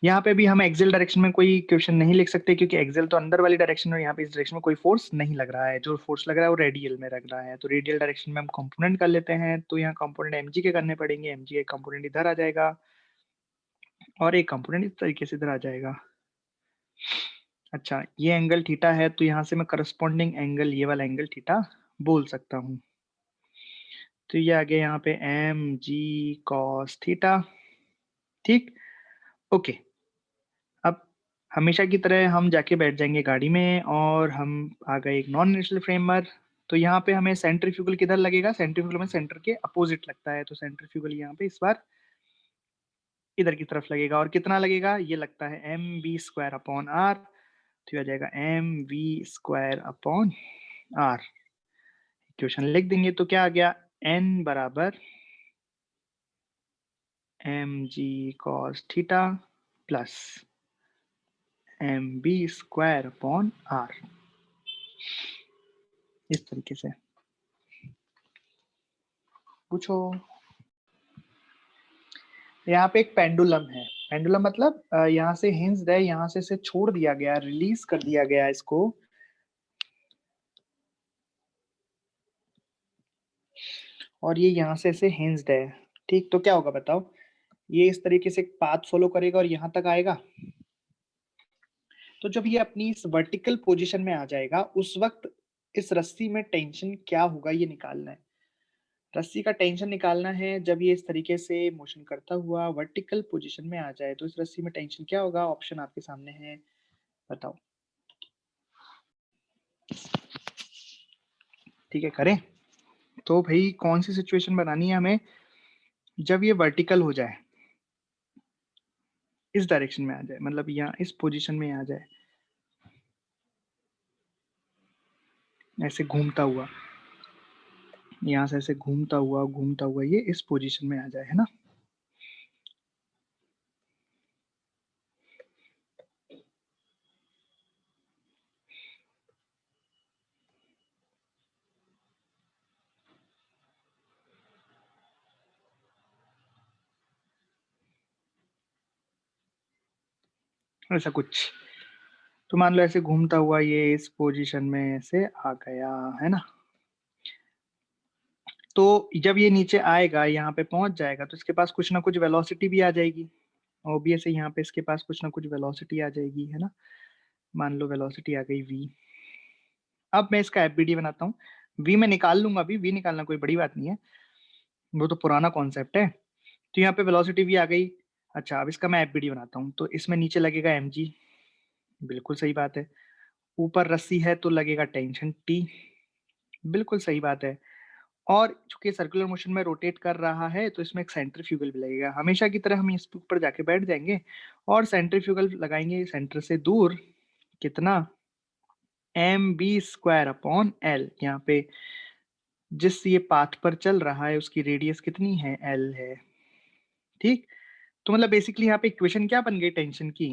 यहाँ पे भी हम एक्सेल डायरेक्शन में कोई क्वेश्चन नहीं लिख सकते, क्योंकि एक्सेल तो अंदर वाली डायरेक्शन है, यहाँ पे इस डायरेक्शन में कोई फोर्स नहीं लग रहा है। जो फोर्स लग रहा है वो रेडियल में लग रहा है। तो रेडियल डायरेक्शन में हम कंपोनेंट कर लेते हैं। तो यहाँ कंपोनेंट एमजी के करने पड़ेंगे। एमजी एक कंपोनेंट इधर आ जाएगा और एक कंपोनेंट इस तरीके से इधर आ जाएगा। अच्छा, ये एंगल थीटा है तो यहाँ से मैं करस्पॉन्डिंग एंगल ये वाला एंगल थीटा बोल सकता हूँ। तो ये आ गया यहाँ पे एम जी कॉस थीटा, ठीक। ओके, अब हमेशा की तरह हम जाके बैठ जाएंगे गाड़ी में और हम आ गए एक नॉन इनर्शियल फ्रेम। तो यहाँ पे हमें सेंट्रीफ्यूगल किधर लगेगा? सेंट्रीफ्यूगल में सेंटर के अपोजिट लगता है, तो सेंट्रीफ्यूगल यहाँ पे इस बार इधर की तरफ लगेगा। और कितना लगेगा? ये लगता है M B square upon R. तो ये आ जाएगा M we square upon R. Equation लिख देंगे तो क्या आ गया? एन बराबर M G cos theta plus M B square upon R, इस तरीके से। पूछो। यहाँ पे एक पेंडुलम है। पेंडुलम मतलब यहाँ से हिंज्ड है, यहाँ से इसे छोड़ दिया गया, रिलीज कर दिया गया इसको। और ये यहाँ से इसे हिंज्ड है, ठीक। तो क्या होगा बताओ? ये इस तरीके से पाथ फॉलो करेगा और यहाँ तक आएगा। तो जब ये अपनी इस वर्टिकल पोजीशन में आ जाएगा उस वक्त इस रस्सी में टेंशन क्या होगा ये निकालना है। रस्सी का टेंशन निकालना है जब ये इस तरीके से मोशन करता हुआ वर्टिकल पोजीशन में आ जाए, तो इस रस्सी में टेंशन क्या होगा? ऑप्शन आपके सामने है, बताओ। ठीक है, करें? तो भाई कौन सी सिचुएशन बनानी है हमें? जब ये वर्टिकल हो जाए, इस डायरेक्शन में आ जाए, मतलब यहाँ इस पोजीशन में आ जाए, ऐसे घूमता हुआ, यहाँ से ऐसे घूमता हुआ ये इस पोजीशन में आ जाए, है ना? ऐसा कुछ। तो मान लो ऐसे घूमता हुआ ये इस पोजीशन में ऐसे आ गया, है ना? तो जब ये नीचे आएगा, यहाँ पे पहुंच जाएगा, तो इसके पास कुछ ना कुछ वेलोसिटी भी आ जाएगी। ऑब्वियसली यहाँ पे इसके पास कुछ ना कुछ वेलोसिटी आ जाएगी, है ना? मान लो वेलोसिटी आ गई v। अब मैं इसका एफबीडी बनाता हूँ। v में निकाल लूंगा, अभी v निकालना कोई बड़ी बात नहीं है, वो तो पुराना कॉन्सेप्ट है। तो यहाँ पे वेलोसिटी v आ गई। अच्छा, अब इसका मैं एफबीडी बनाता हूँ, तो इसमें नीचे लगेगा mg, बिल्कुल सही बात है। ऊपर रस्सी है तो लगेगा टेंशन t, बिल्कुल सही बात है। और चूंकि सर्कुलर मोशन में रोटेट कर रहा है, तो इसमें एक सेंट्रीफ्यूगल भी लगेगा। हमेशा की तरह हम इस ऊपर जाके बैठ जाएंगे और सेंट्रीफ्यूगल लगाएंगे सेंटर से दूर। कितना? mv² upon l। यहाँ पे जिस ये पाथ पर चल रहा है उसकी रेडियस कितनी है? l है। ठीक। तो मतलब बेसिकली यहाँ पे इक्वेशन क्या बन गई टेंशन की?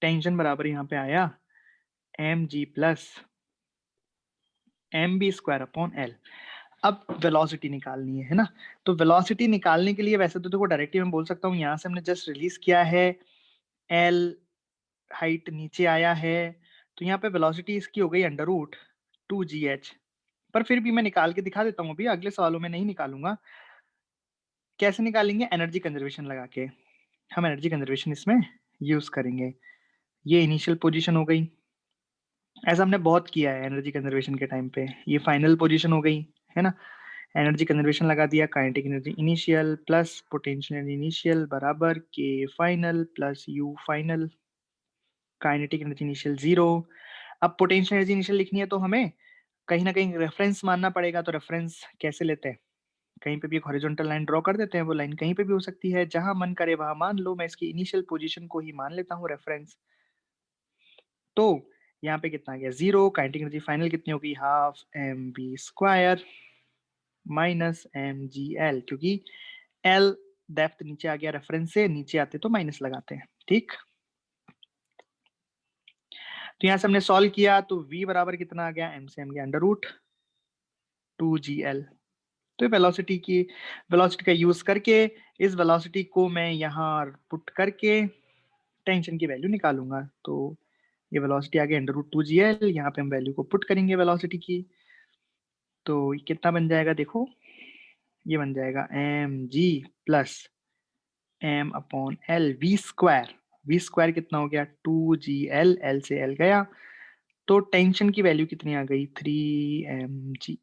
टेंशन बराबर यहाँ पे आया mg प्लस mv²अपॉन l। अब वेलोसिटी निकालनी है ना? तो वेलोसिटी निकालने के लिए वैसे तो देखो डायरेक्टली मैं बोल सकता हूँ, यहाँ से हमने जस्ट रिलीज किया है, l हाइट नीचे आया है, तो यहाँ पे वेलोसिटी इसकी हो गई √2gh। पर फिर भी मैं निकाल के दिखा देता हूँ, अभी अगले सवालों में नहीं निकालूंगा। कैसे निकालेंगे? एनर्जी कंजर्वेशन लगा के। हम एनर्जी कंजर्वेशन इसमें यूज करेंगे। ये इनिशियल पोजीशन हो गई, ऐसा हमने बहुत किया है एनर्जी कंजर्वेशन के टाइम पे। ये फाइनल पोजीशन हो गई, है ना? एनर्जी कंजर्वेशन लगा दिया। Kinetic energy initial plus potential energy initial बराबर के final plus you final. Kinetic energy initial 0। अब पोटेंशियल एनर्जी इनिशियल लिखनी है तो हमें कहीं ना कहीं रेफरेंस मानना पड़ेगा। तो रेफरेंस कैसे लेते हैं? कहीं पे भी एक हॉरिजॉन्टल लाइन ड्रॉ कर देते हैं, वो लाइन कहीं पे भी हो सकती है, जहां मन करे वहां मान लो। मैं इसकी इनिशियल पोजीशन को ही मान लेता हूँ रेफरेंस। तो यहाँ पे कितना आ गया? 0। काइनेटिक एनर्जी फाइनल कितनी होगी? ½ mv² माइनस mgl, क्योंकि l डेप्थ नीचे आ गया रेफरेंस से, नीचे आते तो माइनस लगाते हैं। ठीक। तो यहाँ से हमने सॉल्व किया तो v बराबर कितना आ गया? m से m गया √2gl। तो वेलोसिटी का यूज करके इस वेलोसिटी को मैं यहाँ पुट करके टेंशन की वैल्यू निकालूंगा। तो ये वेलोसिटी आ गई √2gl। यहाँ पे हम वैल्यू को पुट करेंगे वेलोसिटी की, तो ये कितना बन जाएगा? देखो, ये बन जाएगा mg plus m/l v²। v² कितना हो गया? 2gl, l से l गया, तो टेंशन की वैल्यू कितनी आ गई? 3mg।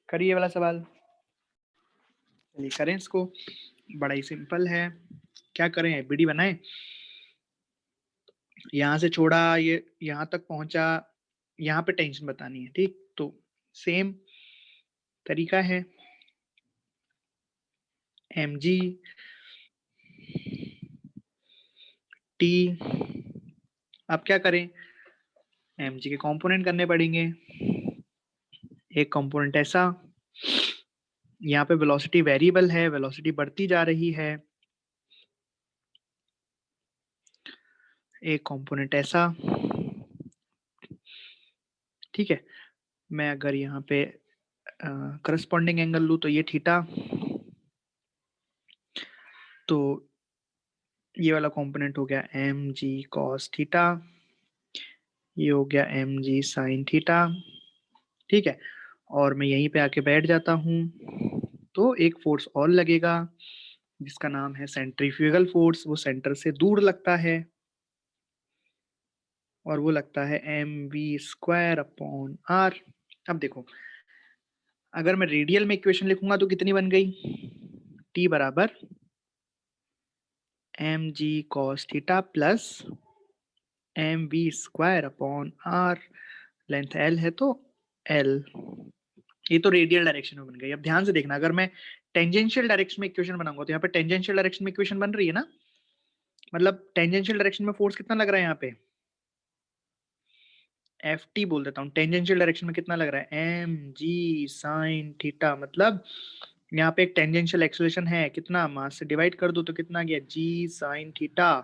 करिए वाला सवाल। चलिए करें इसको, बड़ा ही सिंपल है। क्या करें? एफबीडी बनाए। यहाँ से छोड़ा, ये यहाँ तक पहुंचा, यहाँ पे टेंशन बतानी है। ठीक, तो सेम तरीका है। mg t। अब क्या करें? mg के कंपोनेंट करने पड़ेंगे। एक कंपोनेंट ऐसा, यहाँ पे वेलोसिटी वेरिएबल है, वेलोसिटी बढ़ती जा रही है। एक कंपोनेंट ऐसा, ठीक है। मैं अगर यहाँ पे करस्पॉन्डिंग एंगल लूँ तो ये थीटा, तो ये वाला कंपोनेंट हो गया एम जी कॉस थीटा, ये हो गया एम जी साइन थीटा। ठीक है, और मैं यहीं पे आके बैठ जाता हूँ, तो एक फोर्स और लगेगा जिसका नाम है सेंट्रीफ्यूगल फोर्स। वो सेंटर से दूर लगता है और वो लगता है m we square upon r. अब देखो, अगर मैं रेडियल में इक्वेशन लिखूंगा तो कितनी बन गई, टी बराबर M G cos theta plus m we square upon r. Length l है तो एल। ये तो रेडियल डायरेक्शन में बन गई। अब ध्यान से देखना, अगर मैं टेंजेंशियल डायरेक्शन में इक्वेशन बनाऊंगा तो यहाँ पे टेंजेंशियल डायरेक्शन में इक्वेशन बन रही है ना, मतलब टेंजेंशियल डायरेक्शन में फोर्स कितना लग रहा है यहाँ पे, एफ टी बोल देता हूँ। टेंजेंशियल डायरेक्शन में कितना लग रहा है, एम जी साइन थीटा, मतलब यहाँ पे एक टेंजेंशियल एक्सेलरेशन है, कितना, मास से डिवाइड कर दो तो कितना गया, जी साइन थीटा।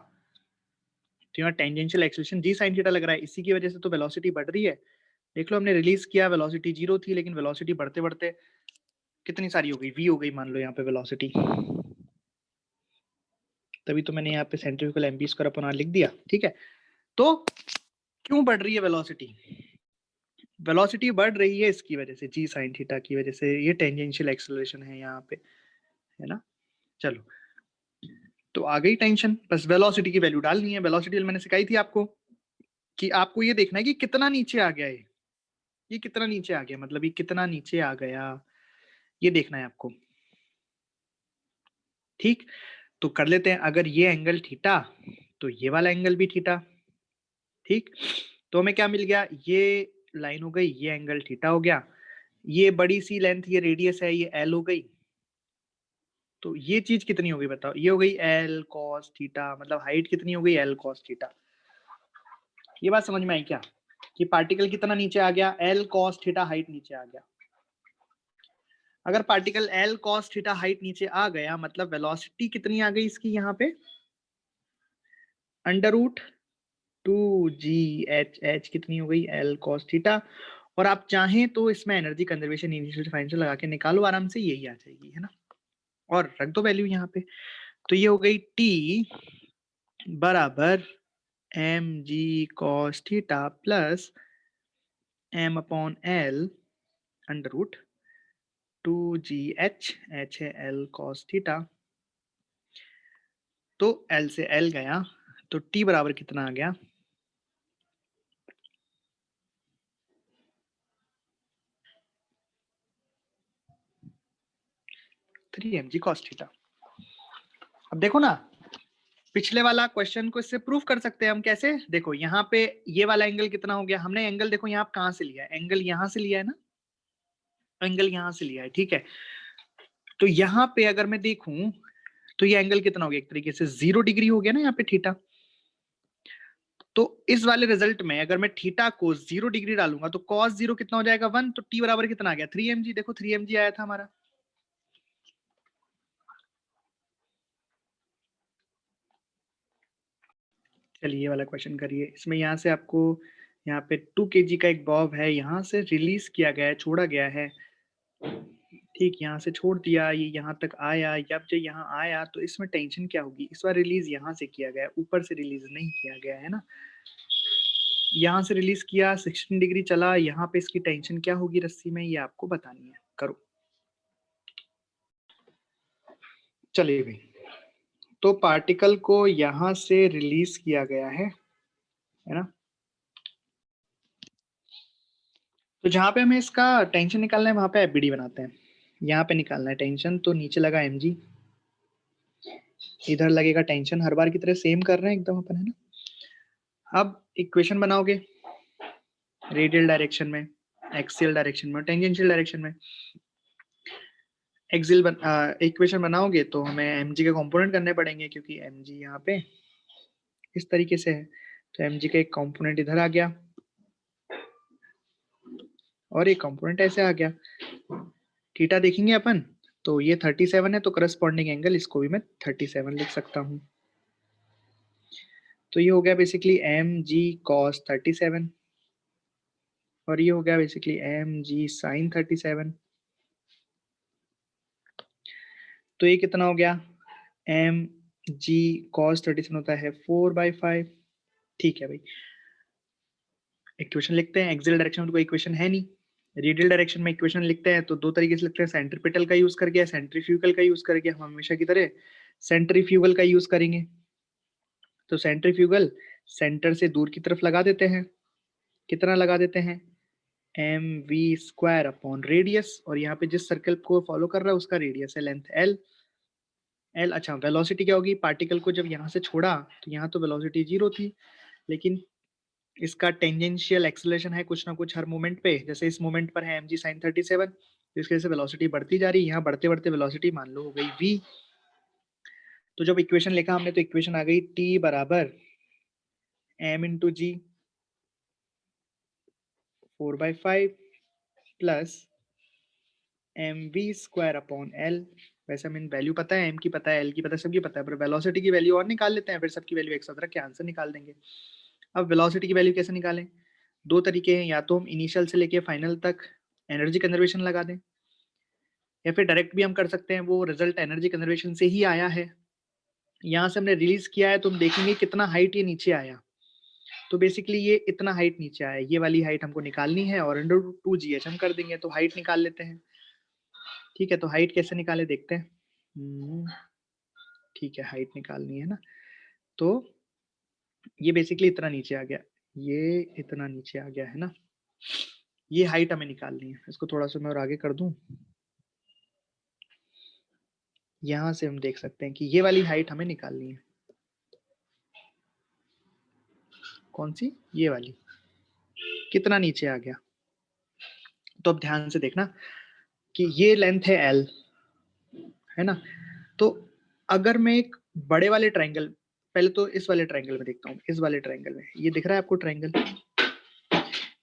तो यहाँ टेंजेंशियल एक्सेलरेशन जी साइन थीटा लग रहा है, इसी की वजह से तो वेलोसिटी बढ़ रही है। देख लो, हमने रिलीज किया, वेलोसिटी 0 थी, लेकिन वेलोसिटी बढ़ते बढ़ते कितनी सारी हो गई, वी हो गई मान लो यहाँ पे वेलोसिटी। तभी तो मैंने यहाँ पे centrifugal m B square upon r लिख दिया। ठीक है, तो क्यों बढ़ रही है वेलोसिटी, वेलोसिटी बढ़ रही है इसकी वजह से, जी साइन थीटा की वजह से। ये टेंजेंशियल एक्सेलरेशन है यहाँ पे, है ना। चलो, तो आ गई टेंशन, बस वेलोसिटी की वैल्यू डालनी है। वेलोसिटी मैंने सिखाई थी आपको कि आपको ये देखना है कि कितना नीचे आ गया ये कितना नीचे आ गया, मतलब ये कितना नीचे आ गया, ये देखना है आपको। ठीक, तो कर लेते हैं। अगर ये एंगल थीटा तो ये वाला एंगल भी थीटा। ठीक, तो हमें क्या मिल गया, ये लाइन हो गई, ये एंगल थीटा हो गया, ये बड़ी सी लेंथ, ये रेडियस है, ये एल हो गई। तो ये चीज कितनी हो गई बताओ, ये हो गई एल कॉस थीटा, मतलब हाइट कितनी हो गई, एल कॉस थीटा। ये बात समझ में आई क्या, कि पार्टिकल कितना नीचे आ गया, एल कॉस थीटा हाइट नीचे आ गया। अगर particle L cos theta height नीचे आ गया, मतलब वेलोसिटी कितनी आ गई इसकी यहाँ पे, अंडर रूट 2GHH कितनी हो गई, एल कॉस थीटा। और आप चाहें तो इसमें एनर्जी कंजर्वेशन इनिशियल डिफरेंशियल लगा के निकालो आराम से, यही आ जाएगी, है ना। और रख दो वैल्यू यहाँ पे, तो ये हो गई टी बराबर M G cos theta plus m upon l under root 2GH, h है एल कॉस थीटा। तो एल से एल गया, तो टी बराबर कितना आ गया, 3mg कॉस थीटा। अब देखो ना, पिछले वाला क्वेश्चन को इससे प्रूफ कर सकते हैं हम। कैसे, देखो यहाँ पे ये वाला एंगल कितना हो गया, हमने एंगल देखो यहाँ कहाँ से लिया है, एंगल यहाँ से लिया है ना, एंगल यहाँ से लिया है। ठीक है, तो यहाँ पे अगर मैं देखूं तो ये एंगल कितना हो गया, एक तरीके से 0 डिग्री हो गया ना यहाँ पे थीटा। तो इस वाले रिजल्ट में अगर मैं थीटा को 0 डिग्री डालूंगा तो cos 0 कितना हो जाएगा, 1। तो टी बराबर कितना आ गया, 3mg। देखो 3mg आया था हमारा। चलिए ये वाला क्वेश्चन करिए। इसमें यहाँ से आपको, यहाँ पे 2 kg का एक बॉब है, यहाँ से रिलीज किया गया है, छोड़ा गया है। ठीक, यहाँ से छोड़ दिया, ये यहाँ तक आया, जब जो यहाँ आया तो इसमें टेंशन क्या होगी, इस बार रिलीज यहाँ से किया गया, ऊपर से रिलीज नहीं किया गया है ना। यहाँ से रिलीज किया, 16 डिग्री चला, यहाँ पे इसकी टेंशन क्या होगी रस्सी में, ये आपको बतानी है। करो, चलिए भाई। तो पार्टिकल को यहाँ से रिलीज किया गया है ना। तो जहाँ पे हमें इसका टेंशन निकालना है वहां पे एफबीडी बनाते हैं। यहाँ पे निकालना है टेंशन, तो नीचे लगा mg, इधर लगेगा टेंशन, हर बार की तरह सेम कर रहे हैं एकदम अपन, है ना। अब इक्वेशन बनाओगे रेडियल डायरेक्शन में, एक्सियल डायरेक्शन में, टेंजेंशियल डायरेक्शन में। एक्सियल इक्वेशन बनाओगे तो हमें mg के कंपोनेंट करने पड़ेंगे, क्योंकि mg यहाँ पे इस तरीके से है। तो mg का एक कंपोनेंट इधर आ गया और एक कंपोनेंट ऐसे आ गया। थीटा देखेंगे अपन, तो ये 37 है, तो करस्पॉन्डिंग एंगल इसको भी मैं 37 लिख सकता हूँ। तो ये हो गया बेसिकली एम जी कॉस 37 और ये हो गया बेसिकली एम जी साइन 37। तो ये कितना हो गया, एम जी कॉस 37 होता है 4/5। ठीक है भाई, इक्वेशन लिखते हैं। एक्सियल डायरेक्शन में तो कोई इक्वेशन है नहीं, रेडियल डायरेक्शन में इक्वेशन लिखते हैं तो दो तरीके से लिखते हैं, सेंट्रीपिटल का यूज करके या सेंट्रीफ्यूगल का यूज करके। हम हमेशा की तरह सेंट्रीफ्यूगल का यूज करेंगे। तो सेंट्रीफ्यूगल सेंटर से दूर की तरफ लगा देते हैं, कितना लगा देते हैं, m we square upon radius, और यहाँ पे जिस सर्कल को फॉलो कर रहा है उसका रेडियस है लेंथ एल। एल, अच्छा वेलोसिटी क्या होगी, पार्टिकल को जब यहाँ से छोड़ा तो यहाँ तो वेलोसिटी 0 थी, लेकिन इसका टेंजेंशियल एक्सेलरेशन है कुछ ना कुछ हर मोमेंट पे। जैसे इस मोमेंट पर है mg sin 37, तो इसकी वजह से वेलोसिटी बढ़ती जा रही है। यहाँ बढ़ते बढ़ते वेलोसिटी मान लो हो गई v। तो जब इक्वेशन लिखा हमने तो इक्वेशन आ गई t बराबर m into g 4/5 plus m we square upon l. वैसे हमें वैल्यू पता है, m की पता है, l की पता है, सबकी पता है, पर वेलोसिटी की वैल्यू और निकाल लेते हैं, फिर सबकी वैल्यू एक साथ रख के आंसर निकाल देंगे। अब वेलोसिटी की वैल्यू कैसे निकालें, दो तरीके हैं, या तो हम इनिशियल से लेके फाइनल तक एनर्जी कंजर्वेशन लगा दें, या फिर डायरेक्ट भी हम कर सकते हैं, वो रिजल्ट एनर्जी कंजर्वेशन से ही आया है। यहाँ से हमने रिलीज किया है तो हम देखेंगे कितना हाइट ये नीचे आया। तो बेसिकली ये इतना हाइट नीचे आया, ये वाली हाइट हमको निकालनी है और √2gh हम कर देंगे, तो हाइट निकाल लेते हैं। ठीक है, तो हाइट कैसे निकाले देखते हैं। ठीक है, हाइट निकालनी है ना, तो ये बेसिकली इतना नीचे आ गया, ये इतना नीचे आ गया है ना, ये हाइट हमें निकालनी है। इसको थोड़ा सा मैं और आगे कर दूं, यहां से हम देख सकते हैं कि ये वाली हाइट हमें निकालनी है। कौन सी, ये वाली, कितना नीचे आ गया। तो अब ध्यान से देखना कि ये लेंथ है एल, है ना। तो अगर मैं एक बड़े वाले ट्रायंगल, पहले तो इस वाले ट्रायंगल में देखता हूँ, इस वाले ट्रायंगल में ये दिख रहा है आपको ट्रायंगल,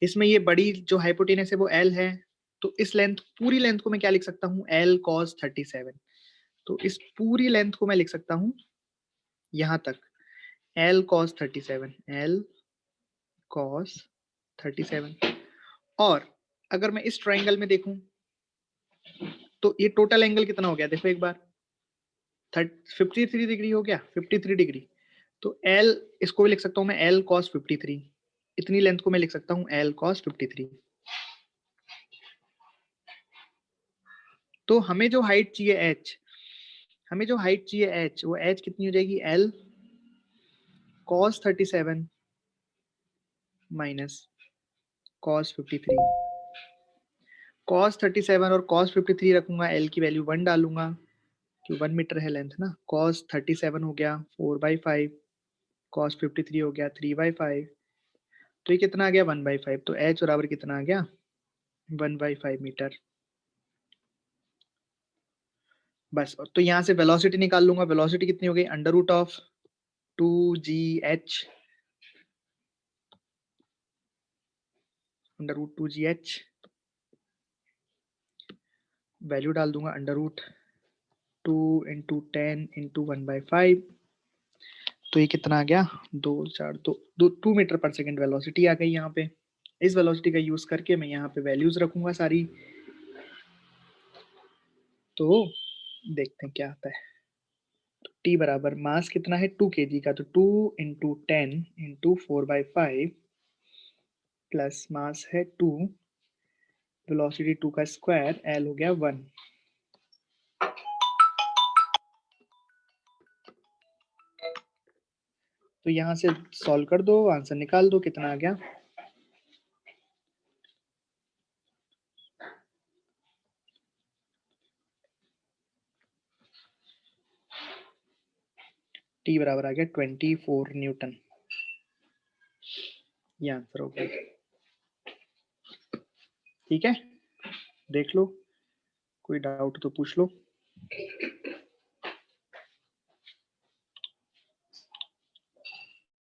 इसमें ये बड़ी जो हाइपोटेनस है वो एल है। तो इस लेंथ, पूरी लेंथ को मैं क्या लिख सकता हूँ, एल कॉस 37। तो इस पूरी लेंथ को मैं लिख सकता हूँ यहां तक एल कॉस 37, एल कॉस 37। और अगर मैं इस ट्रायंगल में देखूं तो ये टोटल एंगल कितना हो गया, देखो एक बार, 53 डिग्री हो गया, 53 डिग्री। तो एल, इसको भी लिख सकता हूं मैं एल कॉस 53, इतनी लेंथ को मैं लिख सकता हूं एल कॉस 53। तो हमें जो हाइट चाहिए एच, हमें जो हाइट चाहिए एच, वो एच कितनी हो जाएगी, L cos 37 minus cos 53। Cos 37 और कॉस 53 रखूंगा, एल की वैल्यू 1 डालूंगा, कि 1 मीटर है लेंथ ना। कॉस 37 हो गया 4/5, कॉस 53 हो गया 3/5, तो ये कितना आ गया 1/5। तो एच बराबर कितना आ गया 1/5 मीटर। बस, तो यहाँ से वेलोसिटी निकाल लूंगा। वेलोसिटी कितनी हो गई, √2gh, √2gh, वैल्यू डाल दूंगा √2 इंटू 10 इंटू 1/5। तो ये कितना आ गया, 2 मीटर पर सेकेंड वेलोसिटी आ गई यहाँ पे। इस वेलोसिटी का यूज करके मैं यहाँ पे वैल्यूज रखूंगा सारी, तो देखते हैं क्या आता है। तो टी बराबर मास कितना है 2 kg का, तो 2 इंटू 10 इंटू 4/5 प्लस मास है 2, वेलोसिटी 2 का स्क्वायर, एल हो गया 1। तो यहाँ से सॉल्व कर दो, आंसर निकाल दो, कितना आ गया, टी बराबर आ गया 24 न्यूटन। ये आंसर हो गया। ठीक है, देख लो, कोई डाउट तो पूछ लो।